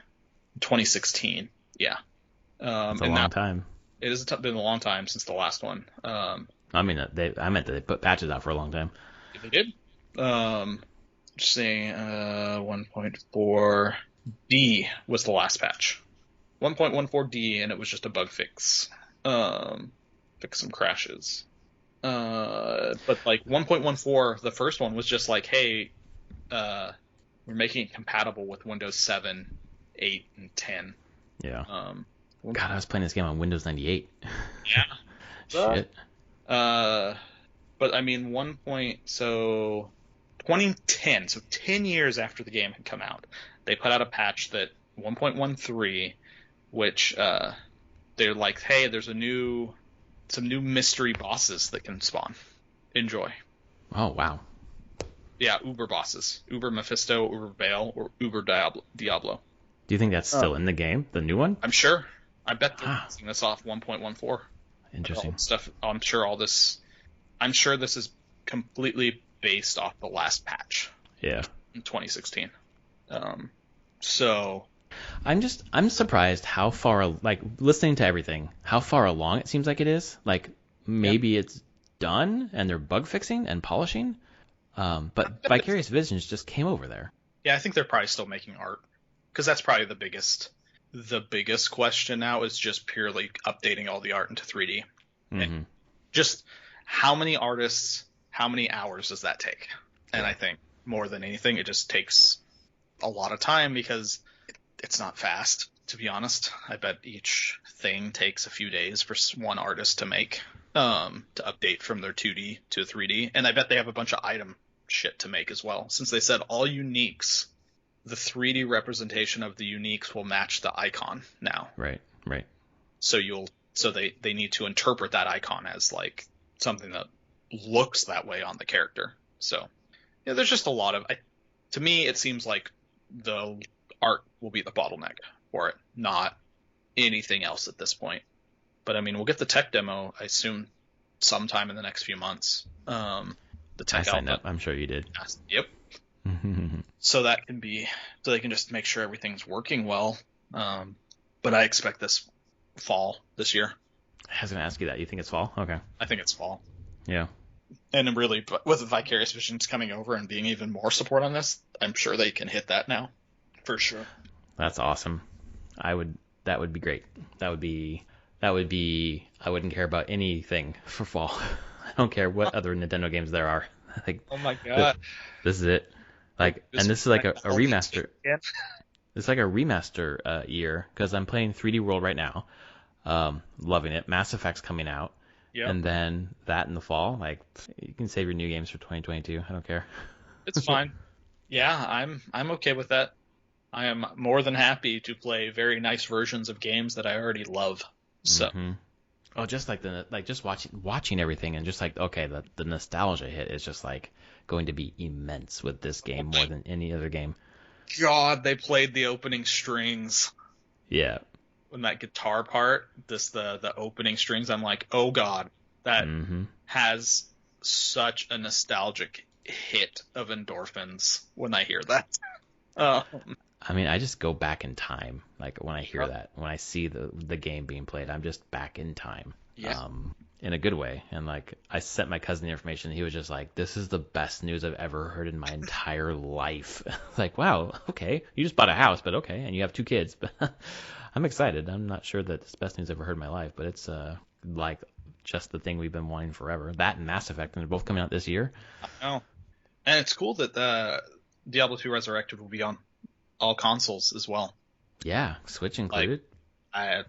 2016. Yeah. It's a long time. It has been a long time since the last one. I mean, I meant that they put patches out for a long time. They did. Just saying, 1.4D was the last patch. 1.14D, and it was just a bug fix. Fix some crashes. But like 1.14, the first one was just like, hey, we're making it compatible with Windows 7, 8, and 10. Yeah. God, I was playing this game on Windows 98. Yeah. Shit. But I mean, 2010, so 10 years after the game had come out, they put out a patch that 1.13, which they're like, hey, there's some new mystery bosses that can spawn. Enjoy. Oh, wow. Yeah, Uber bosses. Uber Mephisto, Uber Baal, or Uber Diablo. Do you think that's still in the game, the new one? I'm sure. I bet they're using this off 1.14. Interesting. Stuff. I'm sure this is completely based off the last patch. Yeah. In 2016. So I'm surprised how far, like, listening to everything, how far along it seems like it is. Like, maybe it's done and they're bug fixing and polishing. But Vicarious Visions just came over there. Yeah, I think they're probably still making art, because that's probably the biggest question now, is just purely updating all the art into 3D. And just how many artists, how many hours does that take? And I think more than anything, it just takes a lot of time, because it's not fast, to be honest. I bet each thing takes a few days for one artist to make, to update from their 2D to 3D. And I bet they have a bunch of item shit to make as well, since they said all uniques, the 3D representation of the uniques will match the icon now. Right. So they need to interpret that icon as like something that looks that way on the character. So yeah, there's just a lot of, to me, it seems like the art will be the bottleneck for it, not anything else at this point. But I mean, we'll get the tech demo, I assume, sometime in the next few months. The tech I signed up. I'm sure you did. Yep. So they can just make sure everything's working well. But I expect this year. I was going to ask you that. You think it's fall? Okay. I think it's fall. Yeah. And really, with Vicarious Visions coming over and being even more support on this, I'm sure they can hit that now. For sure. That's awesome. That would be great. That would be, I wouldn't care about anything for fall. I don't care what other Nintendo games there are. Like, oh my God. This is it. Like, and this is like a remaster. It's like a remaster year, because I'm playing 3D World right now. Loving it. Mass Effect's coming out. Yeah. And then that in the fall, like you can save your new games for 2022. I don't care. It's fine. Yeah, I'm okay with that. I am more than happy to play very nice versions of games that I already love. So, Oh, just like just watching everything and just like okay, the nostalgia hit is just like going to be immense with this game more than any other game. God, they played the opening strings. Yeah. When that guitar part, the opening strings, I'm like, oh God, that has such a nostalgic hit of endorphins when I hear that. I mean, I just go back in time. Like when I hear that, when I see the game being played, I'm just back in time. Yeah. In a good way. And like I sent my cousin the information. He was just like, "This is the best news I've ever heard in my entire life." Like, wow, okay, you just bought a house, but okay, and you have 2 kids. But I'm excited. I'm not sure that it's the best news I've ever heard in my life, but it's like just the thing we've been wanting forever. That and Mass Effect, and they're both coming out this year. Oh, and it's cool that Diablo II Resurrected will be on all consoles as well. Yeah, Switch included. I'm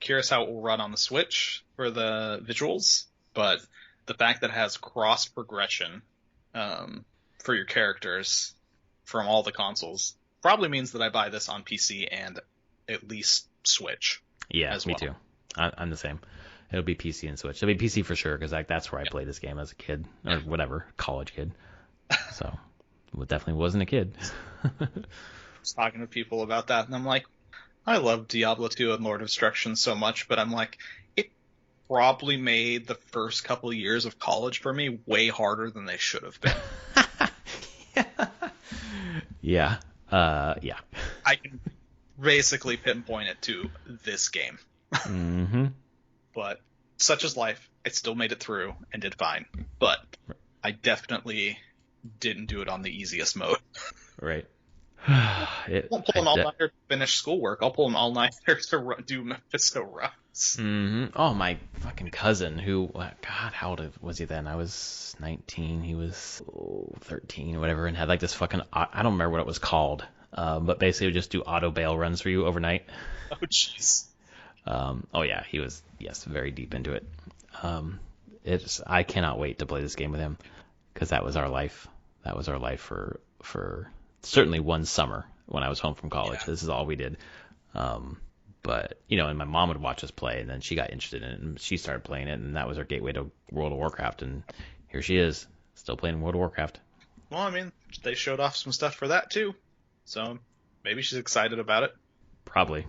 curious how it will run on the Switch for the visuals, but the fact that it has cross progression for your characters from all the consoles probably means that I buy this on PC and at least Switch. Yeah, as me well. too. I'm the same. It'll be PC and Switch. It'll be PC for sure because like that's where I played this game as a kid or whatever, college kid. So, well, definitely wasn't a kid. I was talking to people about that, and I'm like, I love Diablo 2 and Lord of Destruction so much, but I'm like, it probably made the first couple of years of college for me way harder than they should have been. Yeah. Yeah. I can basically pinpoint it to this game. But such is life. I still made it through and did fine. But I definitely didn't do it on the easiest mode. Right. I won't pull an all-nighter to finish schoolwork. I'll pull an all-nighter to do Mephisto runs. Oh, my fucking cousin who, God, how old was he then? I was 19. He was 13 or whatever and had like this fucking, I don't remember what it was called. But basically it would just do auto bail runs for you overnight. Oh, jeez. Oh yeah, he was, yes, very deep into it. I cannot wait to play this game with him because that was our life. That was our life for certainly one summer when I was home from college. Yeah. This is all we did. But, and my mom would watch us play, and then she got interested in it, and she started playing it, and that was her gateway to World of Warcraft, and here she is, still playing World of Warcraft. Well, I mean, they showed off some stuff for that, too, so maybe she's excited about it. Probably.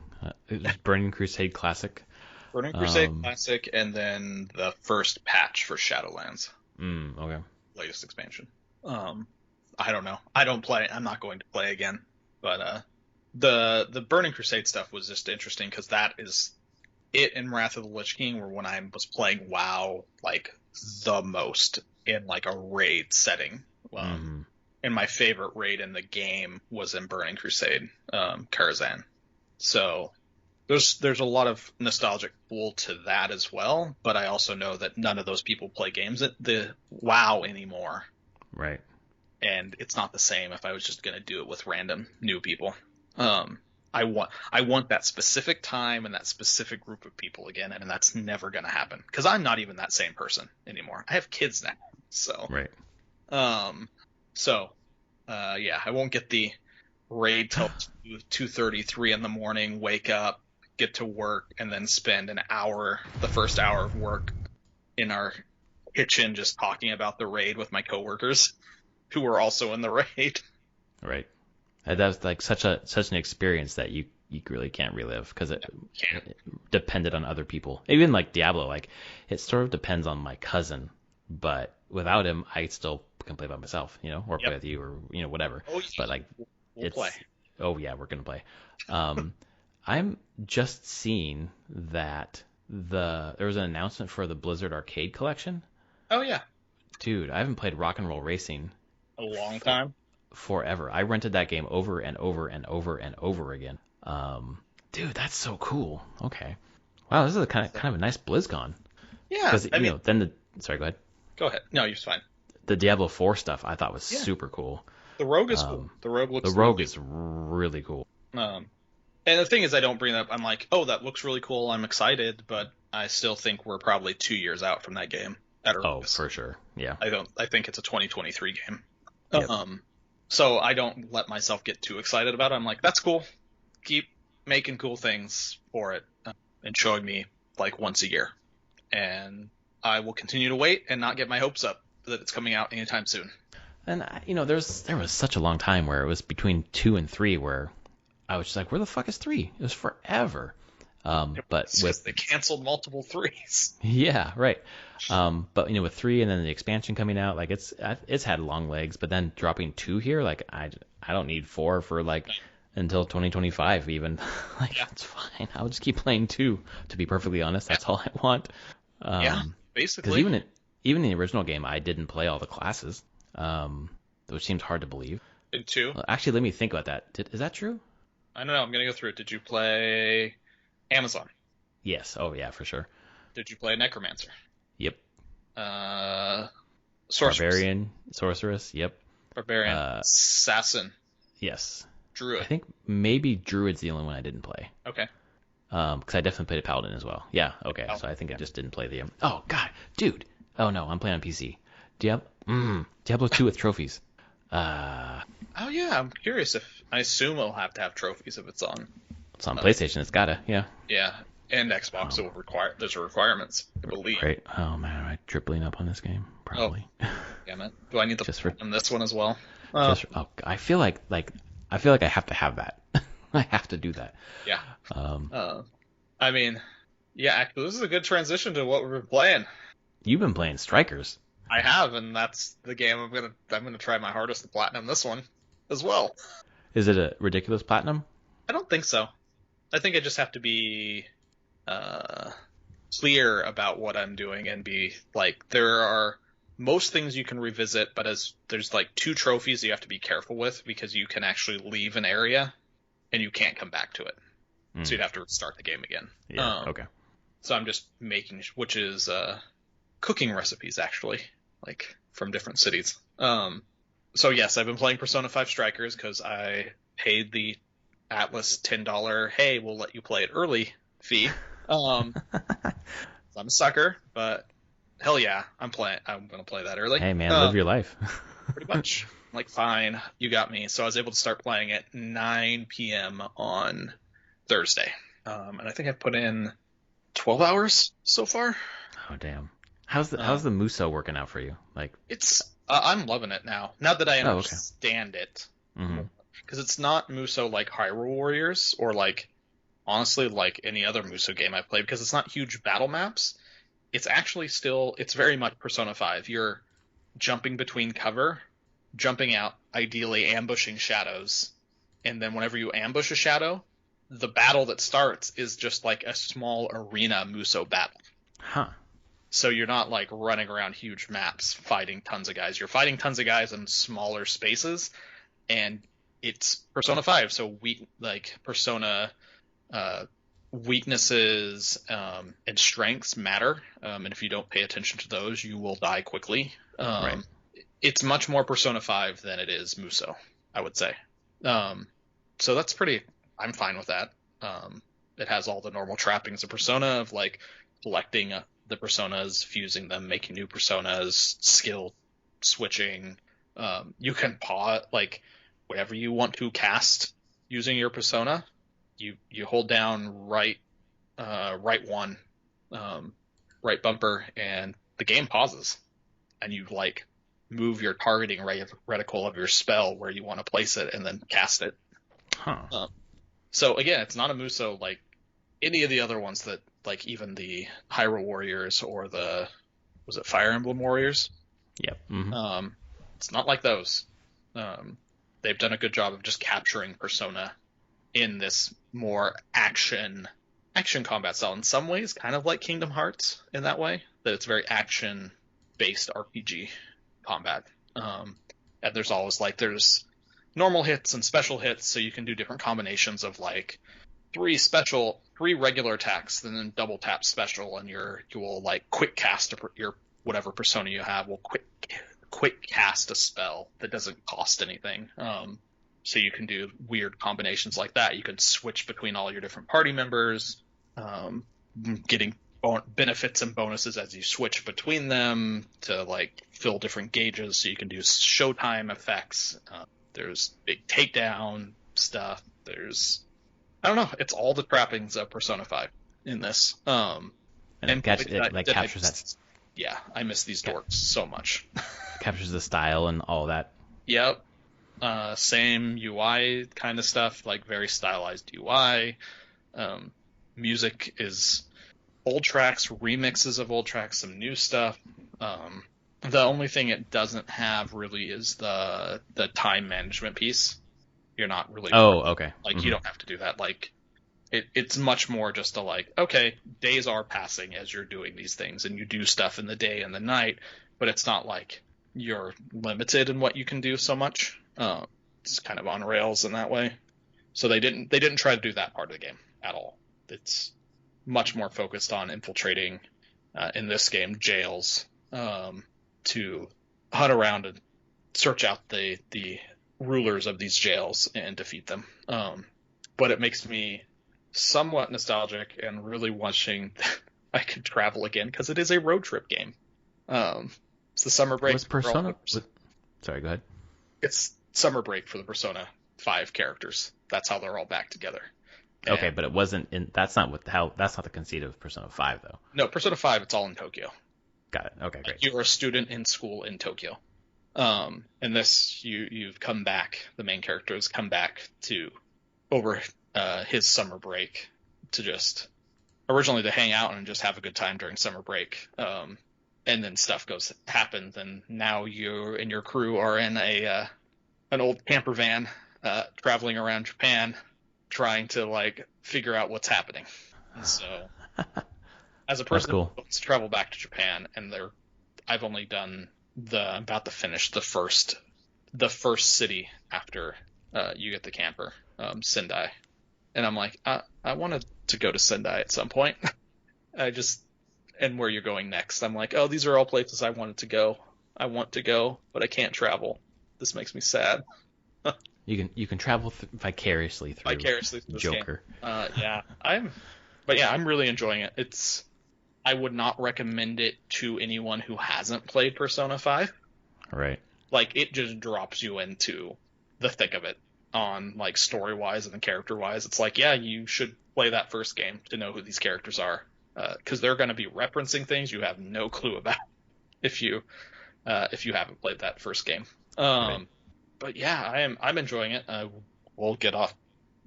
It was Burning Crusade Classic. Burning Crusade Classic, and then the first patch for Shadowlands. Okay. Latest expansion. I don't know. I don't play. I'm not going to play again. But the Burning Crusade stuff was just interesting because that is it in Wrath of the Lich King, where when I was playing WoW like the most in like a raid setting. And my favorite raid in the game was in Burning Crusade, Karazhan. So there's a lot of nostalgic pull to that as well. But I also know that none of those people play games at the WoW anymore. Right. And it's not the same if I was just going to do it with random new people. I want that specific time and that specific group of people again, and that's never going to happen because I'm not even that same person anymore. I have kids now, so right. Yeah, I won't get the raid till 2:33 in the morning. Wake up, get to work, and then spend an hour, the first hour of work, in our kitchen just talking about the raid with my coworkers who were also in the raid. Right. That was like such an experience that you really can't relive because it depended on other people. Even like Diablo, like it sort of depends on my cousin, but without him, I still can play by myself, or play with you or whatever. Oh, yeah. But like we'll play. Oh yeah, we're gonna play. I'm just seeing that there was an announcement for the Blizzard Arcade Collection. Oh yeah. Dude, I haven't played Rock and Roll Racing a long time. Forever. I rented that game over and over and over and over again. Dude, that's so cool. Okay. Wow, this is kind of a nice BlizzCon. Yeah. Because sorry, go ahead. Go ahead. No, you're fine. The Diablo 4 stuff I thought was super cool. The Rogue is cool. The Rogue looks. The Rogue is really cool. And the thing is, I don't bring that up. I'm like, oh, that looks really cool. I'm excited, but I still think we're probably 2 years out from that game at Oh, earliest. for sure. Yeah. I think it's a 2023 game. Yep. So I don't let myself get too excited about it. I'm like, that's cool. Keep making cool things for it and showing me like once a year. And I will continue to wait and not get my hopes up that it's coming out anytime soon. And there was such a long time where it was between 2 and 3 where I was just like, where the fuck is 3? It was forever. But with they canceled multiple 3s. Yeah, right. But with 3 and then the expansion coming out, like it's had long legs. But then dropping 2 here, like I don't need 4 for like until 2025 even. Like that's fine. I'll just keep playing 2. To be perfectly honest, that's all I want. Basically. Because even in the original game, I didn't play all the classes, which seems hard to believe. In 2? Actually, let me think about that. Is that true? I don't know. I'm gonna go through it. Did you play Amazon? Yes. Oh yeah, for sure. Did you play Necromancer? Yep. Sorceress. Barbarian, Sorceress. Yep. Barbarian. Assassin. Yes. Druid. I think maybe Druid's the only one I didn't play. Okay. Because I definitely played a Paladin as well. Yeah. Okay. So I think I just didn't play the. Oh God, dude. Oh no, I'm playing on PC. Diablo 2 with trophies. Oh yeah, I'm curious if I assume it'll have to have trophies if it's on. It's on PlayStation. It's gotta. Yeah. Yeah, and Xbox it will require. There's requirements, I believe. Right. Oh man, am I tripling up on this game? Probably. Oh, damn it. Do I need to Just for on this one as well? I feel like I have to have that. I have to do that. Yeah. I mean, yeah. Actually, this is a good transition to what we've been playing. You've been playing Strikers. I have, and that's the game I'm gonna try my hardest to platinum this one as well. Is it a ridiculous platinum? I don't think so. I think I just have to be clear about what I'm doing and be like, there are most things you can revisit, but there's like 2 trophies you have to be careful with because you can actually leave an area and you can't come back to it. So you'd have to start the game again. Yeah. Okay. So I'm just making, which is cooking recipes actually, like from different cities. So yes, I've been playing Persona 5 Strikers because I paid the Atlas $10, hey, we'll let you play it early fee. I'm a sucker, but hell yeah, I'm gonna play that early. Hey man, live your life. Pretty much. I'm like, fine, you got me. So I was able to start playing at 9 p.m. on Thursday. And I think I've put in 12 hours so far. Oh damn. How's the Muso working out for you? Like it's I'm loving it now. Now that I understand it. Mm-hmm. Because it's not Muso like Hyrule Warriors or like honestly like any other Muso game I've played, because it's not huge battle maps. It's actually it's very much Persona 5. You're jumping between cover, jumping out, ideally ambushing shadows, and then whenever you ambush a shadow, the battle that starts is just like a small arena Muso battle. Huh. So you're not like running around huge maps fighting tons of guys. You're fighting tons of guys in smaller spaces, and it's Persona 5, so Persona weaknesses and strengths matter, and if you don't pay attention to those, you will die quickly. Right. It's much more Persona 5 than it is Muso, I would say. So that's I'm fine with that. It has all the normal trappings of Persona of like collecting the personas, fusing them, making new personas, skill switching. You can like whatever you want to cast using your persona. You hold down right one, right bumper, and the game pauses, and you like move your targeting reticle of your spell where you want to place it, and then cast it. Huh. So again, it's not a Muso like any of the other ones that like even the Hyrule Warriors or was it Fire Emblem Warriors? Yep. Mm-hmm. It's not like those. They've done a good job of just capturing Persona in this more action combat style. In some ways, kind of like Kingdom Hearts in that way, that it's very action-based RPG combat. And there's always there's normal hits and special hits, so you can do different combinations of like 3 regular attacks, and then double tap special, and you will like quick cast your whatever persona you have will quick cast a spell that doesn't cost anything. So you can do weird combinations like that. You can switch between all your different party members, getting benefits and bonuses as you switch between them to like fill different gauges, so you can do showtime effects. There's big takedown stuff. There's, I don't know, it's all the trappings of Persona 5 in this. And it captures that. Yeah, I miss these dorks so much. Captures the style and all that. Yep. Same UI kind of stuff, like very stylized UI. Music is old tracks, remixes of old tracks, some new stuff. The only thing it doesn't have really is the time management piece. You're not really okay. Like you don't have to do that. Like it's much more just a like, okay, days are passing as you're doing these things, and you do stuff in the day and the night, but it's not like you're limited in what you can do so much. It's kind of on rails in that way. So they didn't try to do that part of the game at all. It's much more focused on infiltrating, in this game, jails, to hunt around and search out the rulers of these jails and defeat them. But it makes me somewhat nostalgic and really wishing I could travel again, because it is a road trip game. It's the summer break. Was Persona? Sorry, go ahead. It's summer break for the Persona 5 characters. That's how they're all back together. And okay, but it wasn't in. That's not the conceit of Persona 5, though. No, Persona 5, it's all in Tokyo. Got it. Okay, great. You're a student in school in Tokyo. And this, you've come back. The main character has come back to over his summer break to just originally to hang out and just have a good time during summer break. And then stuff happens, and now you and your crew are in an old camper van, traveling around Japan, trying to like figure out what's happening. So, as a person who wants to travel back to Japan, and I've only done I'm about to finish the first city after you get the camper, Sendai, and I'm like, I wanted to go to Sendai at some point. And where you're going next, I'm like, oh, these are all places I wanted to go. I want to go, but I can't travel. This makes me sad. You can travel vicariously through Joker. Yeah, I'm really enjoying it. I would not recommend it to anyone who hasn't played Persona 5. Right. Like, it just drops you into the thick of it on like story wise and character wise. It's like, yeah, you should play that first game to know who these characters are, because they're going to be referencing things you have no clue about if you haven't played that first game. Right. But yeah, I'm enjoying it. We'll get off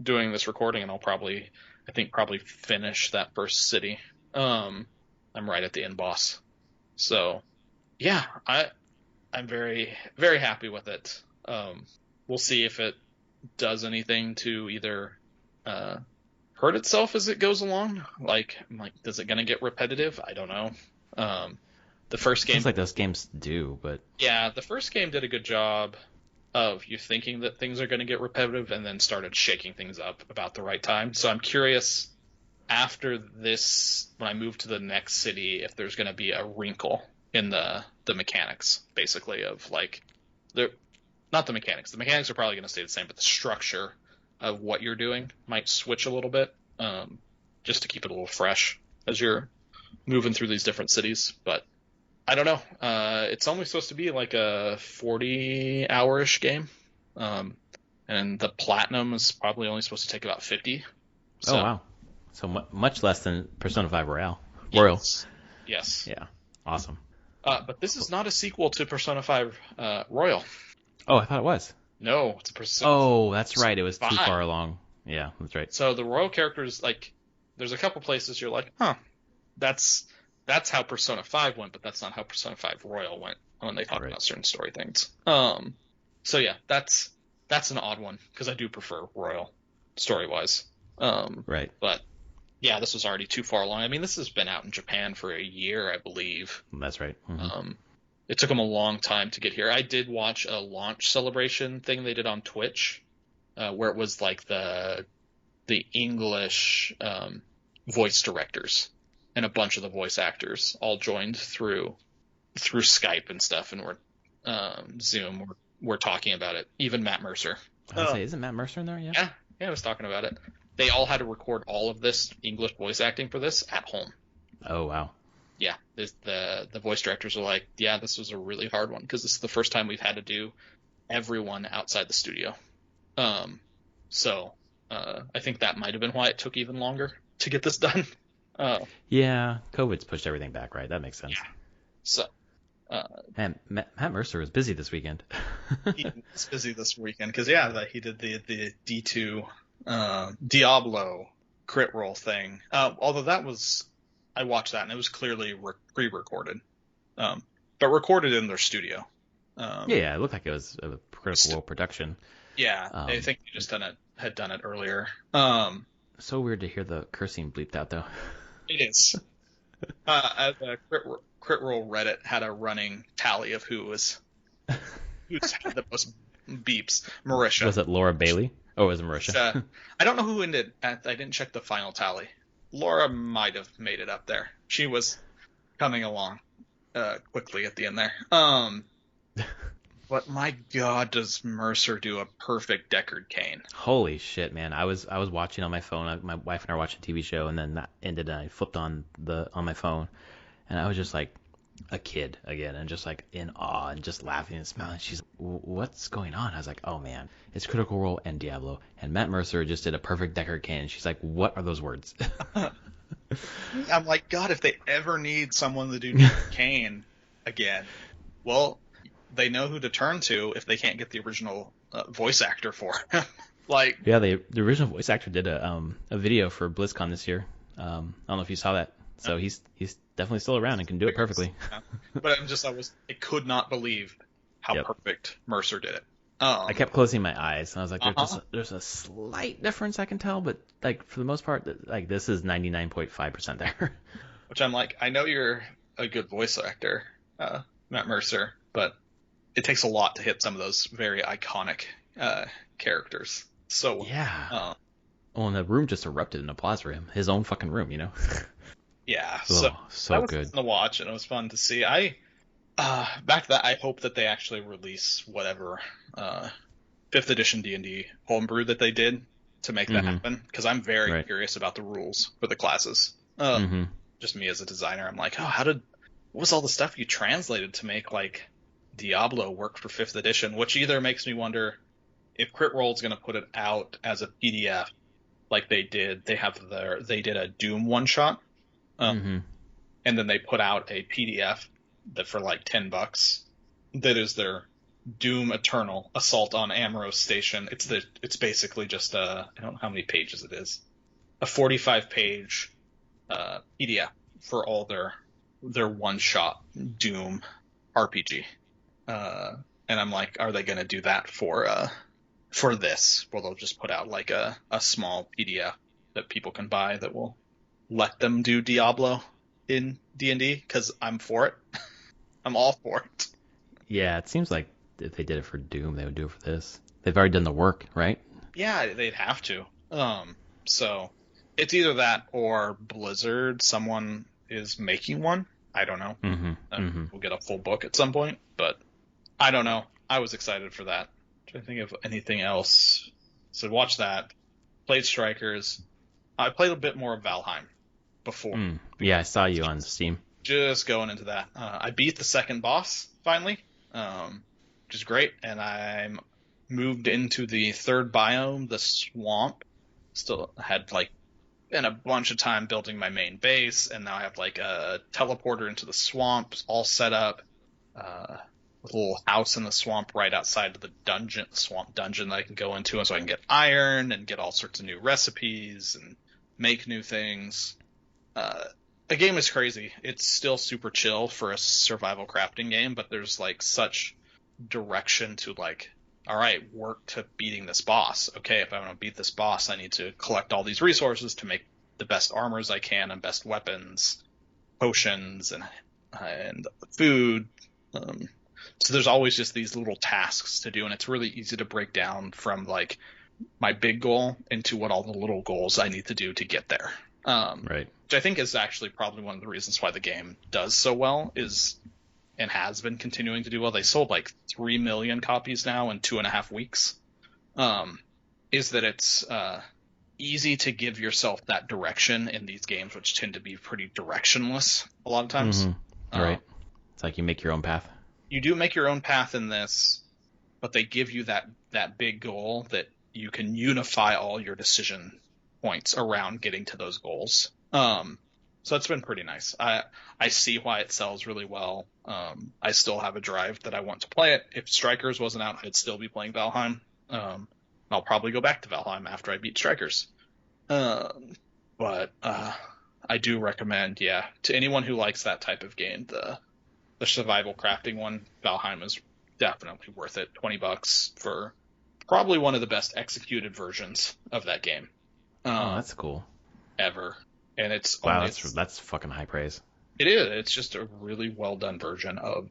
doing this recording, and I'll probably finish that first city. I'm right at the end boss. So yeah, I'm very, very happy with it. We'll see if it does anything to either hurt itself as it goes along. Like, is it going to get repetitive? I don't know. The first game, seems like those games do, but yeah, the first game did a good job of you thinking that things are going to get repetitive, and then started shaking things up about the right time. So I'm curious after this, when I move to the next city, if there's going to be a wrinkle in the mechanics, basically, of like not the mechanics. The mechanics are probably going to stay the same, but the structure of what you're doing might switch a little bit, just to keep it a little fresh as you're moving through these different cities. But I don't know. It's only supposed to be like a 40-hour-ish game, and the platinum is probably only supposed to take about 50. So, oh wow! So much less than Persona 5 Royal. Yes. Yeah. Awesome. But this is not a sequel to Persona 5 Royal. Oh, I thought it was. No, it's a Persona. Oh, that's right. It was too far along. Yeah, that's right. So the Royal characters, like, there's a couple places you're like, huh, that's how Persona 5 went, but that's not how Persona 5 Royal went when they talk about certain story things. So yeah, that's an odd one, because I do prefer Royal story-wise. Right. But yeah, this was already too far along. I mean, this has been out in Japan for a year, I believe. That's right. Mm-hmm. It took them a long time to get here. I did watch a launch celebration thing they did on Twitch, where it was like the English voice directors and a bunch of the voice actors all joined through Skype and stuff, and Zoom. We're talking about it. Even Matt Mercer. I was say, isn't Matt Mercer in there? Yeah, I was talking about it. They all had to record all of this English voice acting for this at home. Oh wow. Yeah, the voice directors are like, yeah, this was a really hard one because this is the first time we've had to do everyone outside the studio. Um, so I think that might have been why it took even longer to get this done. Yeah, COVID's pushed everything back, right? That makes sense. Yeah. So uh, And Matt Mercer was busy this weekend. he was busy this weekend because he did the D2 Diablo crit roll thing. Although I watched that and it was clearly pre-recorded, but recorded in their studio. Yeah, it looked like it was a Critical Role production. Yeah, I think they just had done it earlier. So weird to hear the cursing bleeped out, though. It is. The crit roll Reddit had a running tally of who's had the most beeps. Marisha. Was it Laura Bailey? Oh, it was Marisha. I don't know who ended. I didn't check the final tally. Laura might have made it up there. She was coming along quickly at the end there. But my God, does Mercer do a perfect Deckard Cain? Holy shit, man! I was watching on my phone. My wife and I were watching a TV show, and then that ended, and I flipped on my phone, and I was just like a kid again, and just like in awe, and just laughing and smiling. She's like, "What's going on?" I was like, "Oh man, it's Critical Role and Diablo, and Matt Mercer just did a perfect Deckard Cain." She's like, "What are those words?" I'm like, God, if they ever need someone to do Cain again, well, they know who to turn to if they can't get the original voice actor for him. Like, yeah, the original voice actor did a video for BlizzCon this year. I don't know if you saw that. So he's definitely still around and can do it perfectly. But I could not believe how perfect Mercer did it. I kept closing my eyes, and I was like, there's a slight difference I can tell, but like for the most part, like this is 99.5% there. Which I'm like, I know you're a good voice actor, Matt Mercer, but it takes a lot to hit some of those very iconic characters. So yeah. And the room just erupted in applause for him. His own fucking room, you know. Yeah. So that was good. fun to watch, and it was fun to see. Back to that, I hope that they actually release whatever 5th edition D&D homebrew that they did to make that happen, because I'm very curious about the rules for the classes. Just me as a designer, I'm like, what was all the stuff you translated to make like Diablo work for 5th edition? Which either makes me wonder if Crit Roll's going to put it out as a PDF like they did. They did a Doom one shot. And then they put out a PDF that for like $10 that is their Doom Eternal Assault on Ambrose Station. It's basically just I don't know how many pages it is, a 45-page PDF for all their one shot Doom RPG. And I'm like, are they going to do that for this? Well, they'll just put out like a small PDF that people can buy that will let them do Diablo in D&D, because I'm for it. I'm all for it. Yeah, it seems like if they did it for Doom, they would do it for this. They've already done the work, right? Yeah, they'd have to. So it's either that or Blizzard, someone is making one. I don't know. We'll get a full book at some point, but I don't know. I was excited for that. I'm trying to think of anything else. So watch that. Played Strikers. I played a bit more of Valheim before. Yeah, I saw you on Steam. Just going into that. I beat the second boss finally, which is great, and I'm moved into the third biome, the swamp. Still had like been a bunch of time building my main base, and now I have like a teleporter into the swamp all set up. With a little house in the swamp right outside of the swamp dungeon that I can go into, and so I can get iron and get all sorts of new recipes and make new things. The game is crazy. It's still super chill for a survival crafting game, but there's like such direction to like, all right, work to beating this boss. Okay, if I want to beat this boss, I need to collect all these resources to make the best armors I can and best weapons, potions, and food. So there's always just these little tasks to do, and it's really easy to break down from like my big goal into what all the little goals I need to do to get there. Right. Which I think is actually probably one of the reasons why the game does so well and has been continuing to do well. They sold like 3 million copies now in 2.5 weeks. Is that it's easy to give yourself that direction in these games, which tend to be pretty directionless a lot of times. Right. It's like you make your own path. You do make your own path in this, but they give you that big goal that you can unify all your decision points around getting to those goals. So it's been pretty nice. I see why it sells really well. I still have a drive that I want to play it. If Strikers wasn't out, I'd still be playing Valheim. I'll probably go back to Valheim after I beat Strikers. But I do recommend, to anyone who likes that type of game, the survival crafting one, Valheim is definitely worth it. $20 for probably one of the best executed versions of that game. That's cool. Ever. And it's that's fucking high praise. It is. It's just a really well done version of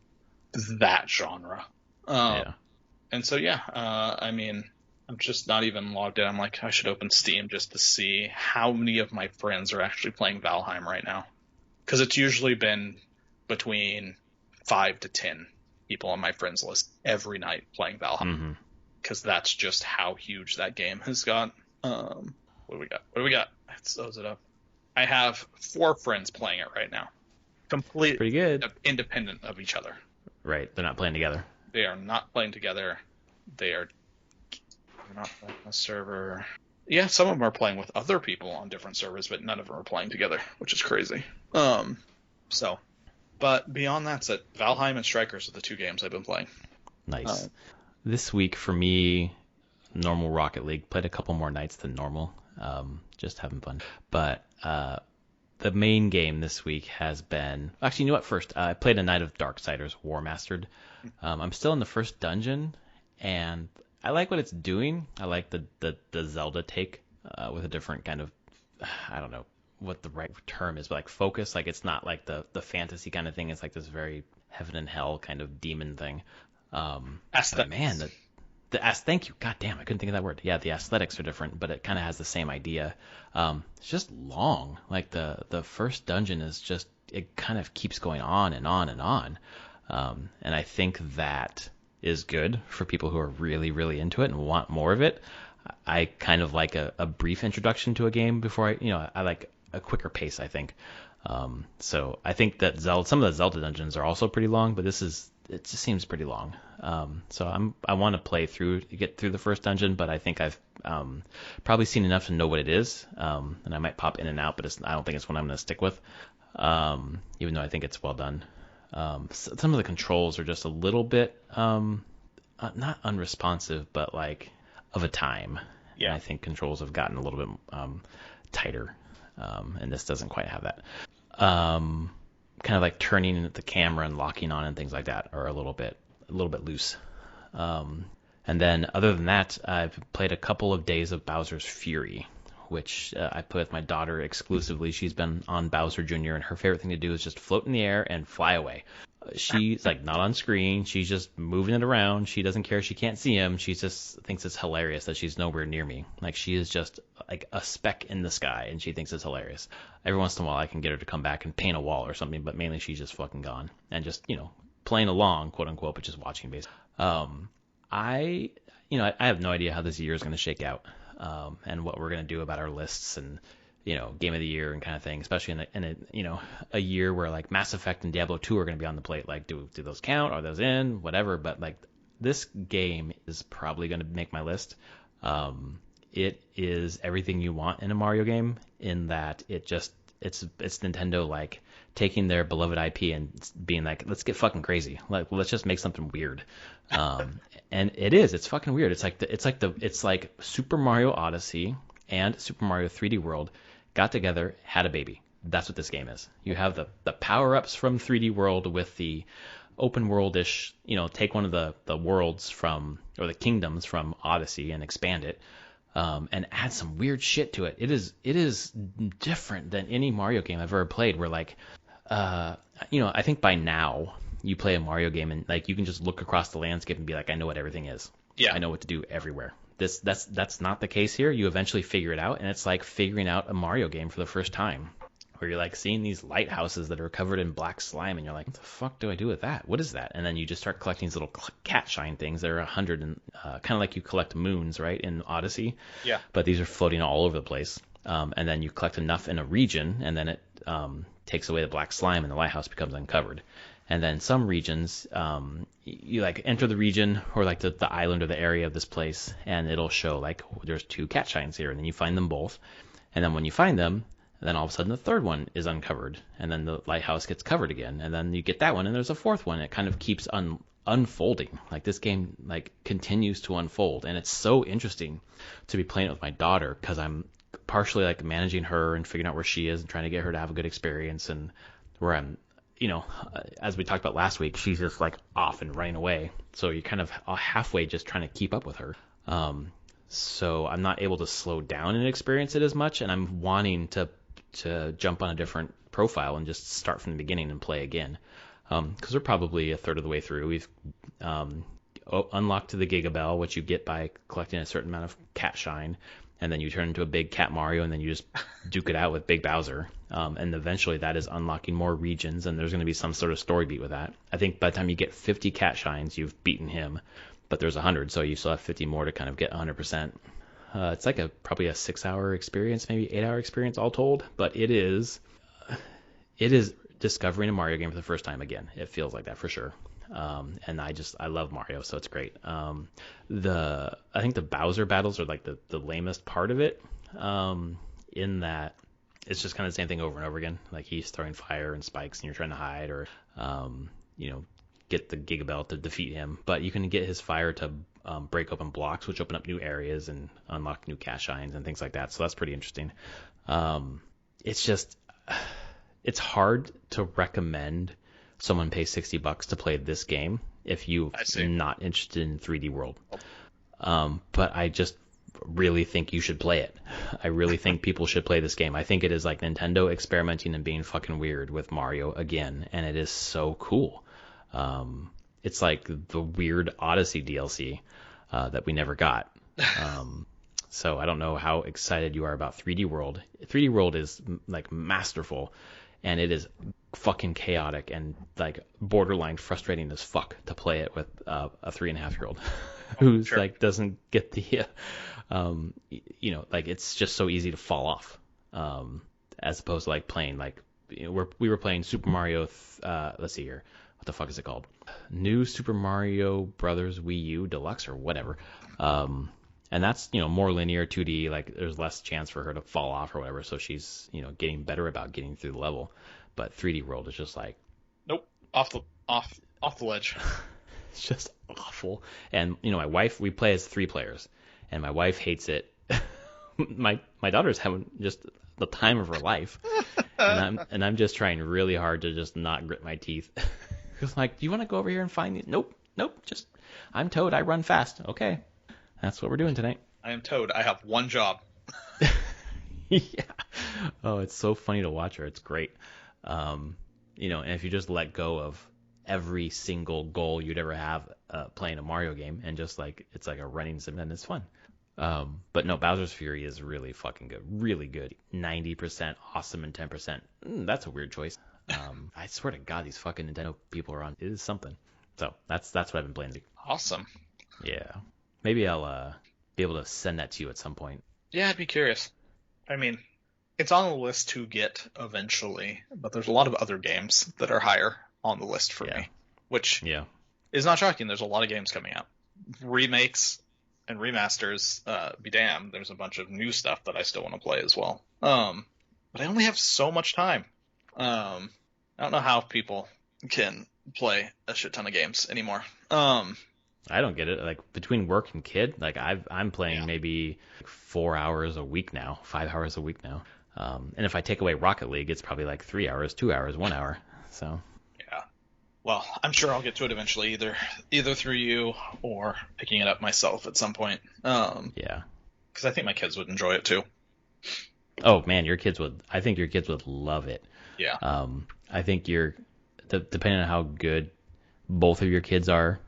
that genre. And so I mean, I'm just not even logged in. I'm like, I should open Steam just to see how many of my friends are actually playing Valheim right now, because it's usually been between 5 to 10 people on my friends list every night playing Valheim, because that's just how huge that game has got. What do we got? Let's close it up. I have 4 friends playing it right now. Completely pretty good. Independent of each other. Right. They're not playing together. They are not playing together. They're not playing on a server. Yeah, some of them are playing with other people on different servers, but none of them are playing together, which is crazy. But beyond that, Valheim and Strikers are the 2 games I've been playing. Nice. This week for me, normal Rocket League. Played a couple more nights than normal. Just having fun. But the main game this week has been... Actually, you know what? First, I played a night of Darksiders War Mastered. I'm still in the first dungeon, and I like what it's doing. I like the Zelda take with a different kind of... I don't know what the right term is, but like focus. Like it's not like the fantasy kind of thing. It's like this very heaven and hell kind of demon thing. Man, thank you. God damn, I couldn't think of that word. Yeah, the aesthetics are different, but it kind of has the same idea. It's just long. Like the first dungeon is just, it kind of keeps going on and on and on. And I think that is good for people who are really, really into it and want more of it. I kind of like a brief introduction to a game before I like a quicker pace, I think. So I think that some of the Zelda dungeons are also pretty long, but it just seems pretty long. So I want to get through the first dungeon, but I think I've probably seen enough to know what it is, and I might pop in and out, but I don't think it's one I'm going to stick with, even though I think it's well done. Some of the controls are just a little bit not unresponsive, but like of a time. Yeah, and I think controls have gotten a little bit tighter, and this doesn't quite have that. Kind of like turning the camera and locking on and things like that are a little bit loose. And then other than that, I've played a couple of days of Bowser's Fury, which I play with my daughter exclusively. She's been on Bowser Jr., and her favorite thing to do is just float in the air and fly away. She's like not on screen. She's just moving it around. She doesn't care. She can't see him. She just thinks it's hilarious that she's nowhere near me. Like she is just like a speck in the sky, and she thinks it's hilarious. Every once in a while, I can get her to come back and paint a wall or something, but mainly she's just fucking gone and just playing along, quote unquote, but just watching basically. I have no idea how this year is going to shake out, and what we're going to do about our lists and game of the year and kind of thing, especially in a year where like Mass Effect and Diablo 2 are going to be on the plate. Like, do those count? Are those in? Whatever. But like this game is probably going to make my list. It is everything you want in a Mario game, in that it's Nintendo like taking their beloved IP and being like, let's get fucking crazy. Like, let's just make something weird. And it's fucking weird. It's like Super Mario Odyssey and Super Mario 3D World got together, had a baby. That's what this game is. You have the power-ups from 3D World with the open world-ish, take one of the worlds or the kingdoms from Odyssey and expand it, and add some weird shit to it. It is different than any Mario game I've ever played, where like, I think by now you play a Mario game and like you can just look across the landscape and be like, I know what everything is. Yeah. I know what to do everywhere. That's not the case here. You eventually figure it out, and it's like figuring out a Mario game for the first time. where you're like seeing these lighthouses that are covered in black slime, and you're like, what the fuck do I do with that? What is that? And then you just start collecting these little cat shine things that are 100 and kind of like you collect moons, right, in Odyssey. Yeah. But these are floating all over the place. And then you collect enough in a region, and then it takes away the black slime, and the lighthouse becomes uncovered. And then some regions, you like enter the region or like the island or the area of this place, and it'll show like there's 2 cat shines here, and then you find them both. And then when you find them, then all of a sudden the third one is uncovered, and then the lighthouse gets covered again, and then you get that one, and there's a fourth one. It kind of keeps unfolding. Like this game like continues to unfold, and it's so interesting to be playing it with my daughter because I'm partially like managing her and figuring out where she is and trying to get her to have a good experience, and where I'm, as we talked about last week, she's just like off and running away. So you're kind of halfway just trying to keep up with her. So I'm not able to slow down and experience it as much, and I'm wanting to jump on a different profile and just start from the beginning and play again. Because we're probably a third of the way through. We've unlocked the Gigabell, which you get by collecting a certain amount of cat shine, and then you turn into a big Cat Mario, and then you just duke it out with Big Bowser. And eventually that is unlocking more regions, and there's going to be some sort of story beat with that. I think by the time you get 50 cat shines, you've beaten him, but there's 100, so you still have 50 more to kind of get 100%. It's like probably a 6-hour experience, maybe 8-hour experience all told, but it is discovering a Mario game for the first time again. It feels like that for sure. And I love Mario, so it's great. I think the Bowser battles are like the lamest part of it, in that it's just kind of the same thing over and over again. Like he's throwing fire and spikes, and you're trying to hide or, get the Gigabell to defeat him. But you can get his fire to break open blocks, which open up new areas and unlock new cat shines and things like that. So that's pretty interesting. It's hard to recommend someone pay $60 to play this game if you're not interested in 3D World. But I just really think you should play it. I really think people should play this game. I think it is like Nintendo experimenting and being fucking weird with Mario again, and it is so cool. It's like the weird Odyssey DLC that we never got. So I don't know how excited you are about 3D World. 3D World is like masterful, and it is fucking chaotic and like borderline frustrating as fuck to play it with a 3.5-year-old who's like doesn't get the like it's just so easy to fall off, as opposed to like playing like we were playing Super Mario let's see here, what the fuck is it called, New Super Mario Brothers Wii U Deluxe or whatever, and that's more linear 2D, like there's less chance for her to fall off or whatever, so she's getting better about getting through the level. But 3D World is just like, nope, off the ledge. It's just awful. And my wife, we play as 3 players, and my wife hates it. my daughter's having just the time of her life, and I'm just trying really hard to just not grit my teeth. It's like, do you want to go over here and find me? Nope, just I'm Toad. I run fast. Okay, that's what we're doing tonight. I am Toad. I have one job. Yeah. Oh, it's so funny to watch her. It's great. And if you just let go of every single goal you'd ever have playing a Mario game, and just like it's like a running sim, then it's fun. But no, Bowser's Fury is really fucking good, really good. 90% awesome and 10%. That's a weird choice. I swear to God, these fucking Nintendo people are on. It is something. So that's what I've been playing. Awesome. Yeah, maybe I'll be able to send that to you at some point. Yeah, I'd be curious. I mean, it's on the list to get eventually, but there's a lot of other games that are higher on the list for me, which is not shocking. There's a lot of games coming out. Remakes and remasters, be damned. There's a bunch of new stuff that I still want to play as well. But I only have so much time. I don't know how people can play a shit ton of games anymore. I don't get it. Like between work and kid, like I'm playing maybe 4 hours a week now, 5 hours a week now. And if I take away Rocket League, it's probably like 3 hours, 2 hours, 1 hour. So yeah. Well, I'm sure I'll get to it eventually, either through you or picking it up myself at some point. Yeah. Because I think my kids would enjoy it too. Oh man, I think your kids would love it. Yeah. I think depending on how good both of your kids are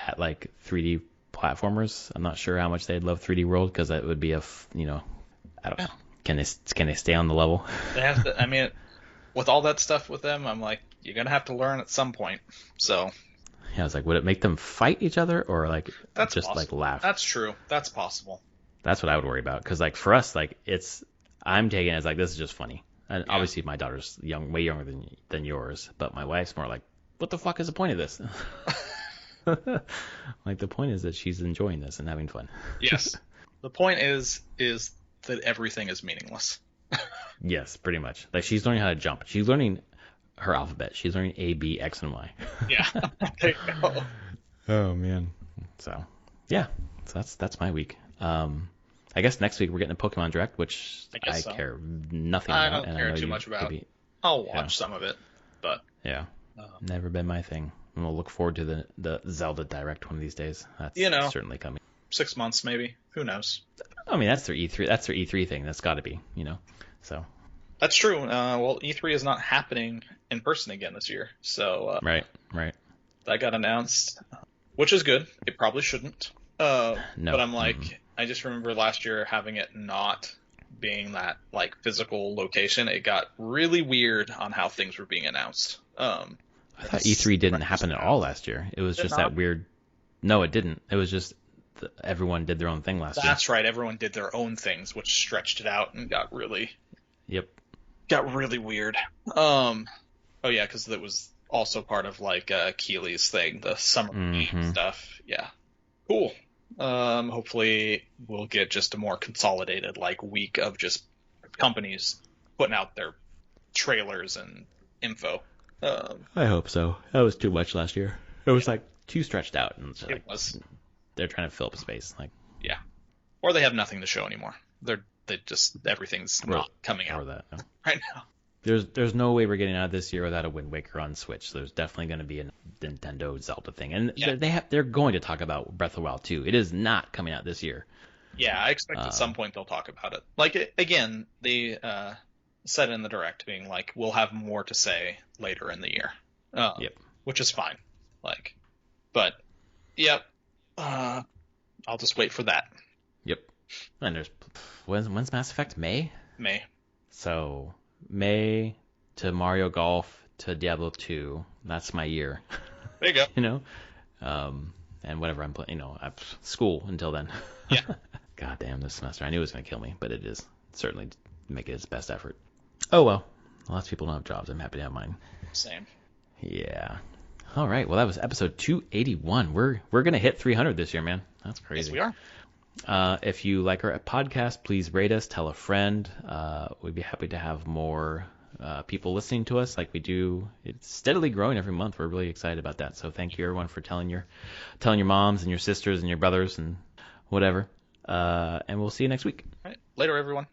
at like 3D platformers, I'm not sure how much they'd love 3D World, because that would be I don't know. Can they stay on the level? They have to. I mean, with all that stuff with them, I'm like, you're gonna have to learn at some point. So Yeah, I was like, would it make them fight each other or like that's just like possible. laugh? That's true. That's possible. That's what I would worry about. Because like for us, like I'm taking it as like this is just funny. And Yeah. obviously my daughter's way younger than yours, but my wife's more like, what the fuck is the point of this? Like the point is that she's enjoying this and having fun. Yes. The point is that everything is meaningless. Yes, pretty much. Like she's learning how to jump. She's learning her alphabet. She's learning A, B, X, and Y. Yeah. There you go. Oh man. So yeah, so that's my week. I guess next week we're getting a Pokemon Direct, which I guess so. care nothing I about. don't And care know too you much about. maybe- I'll watch some of it, but Yeah, uh, never been my thing. And we'll look forward to the Zelda Direct one of these days. That's You know. certainly coming. 6 months maybe. Who knows? I mean, that's their E3. That's their E3 thing. That's got to be, So That's true. Well, E3 is not happening in person again this year, so right. that got announced, which is good. It probably shouldn't. No, But I'm like, I just remember last year having it not being that like physical location. It got really weird on how things were being announced. I thought E3 didn't happen at all last year. It was Did just not? that weird. No, it didn't. It was just everyone did their own thing last year. That's right. Everyone did their own things, which stretched it out and got really Yep. weird. Oh yeah, because it was also part of like Keeley's thing, the summer game stuff. Yeah, cool. Hopefully we'll get just a more consolidated like week of just companies putting out their trailers and info. I hope so. That was too much last year. It was like too stretched out, and it's It like, was. they're trying to fill up space. Like Yeah, or they have nothing to show anymore. They just everything's not coming or out that. No. right now. There's no way we're getting out of this year without a Wind Waker on Switch. So there's definitely going to be a Nintendo Zelda thing, and Yeah. they're going to talk about Breath of the Wild 2. It is not coming out this year. Yeah, I expect at some point they'll talk about it. Like again, they said in the direct being like, we'll have more to say later in the year. Yep. Which is fine. Like, but yep. I'll just wait for that. Yep. And when's Mass Effect? May. So May to Mario Golf to Diablo 2. That's my year. There you go. And whatever I'm playing, I school until then. Yeah. God damn this semester. I knew it was going to kill me, but it is certainly making its best effort. Oh well. Lots of people don't have jobs. I'm happy to have mine. Same. Yeah. All right. Well, that was episode 281. We're going to hit 300 this year, man. That's crazy. Yes, we are. If you like our podcast, please rate us, tell a friend. We'd be happy to have more people listening to us like we do. It's steadily growing every month. We're really excited about that. So thank you, everyone, for telling your moms and your sisters and your brothers and whatever. And we'll see you next week. All right. Later, everyone.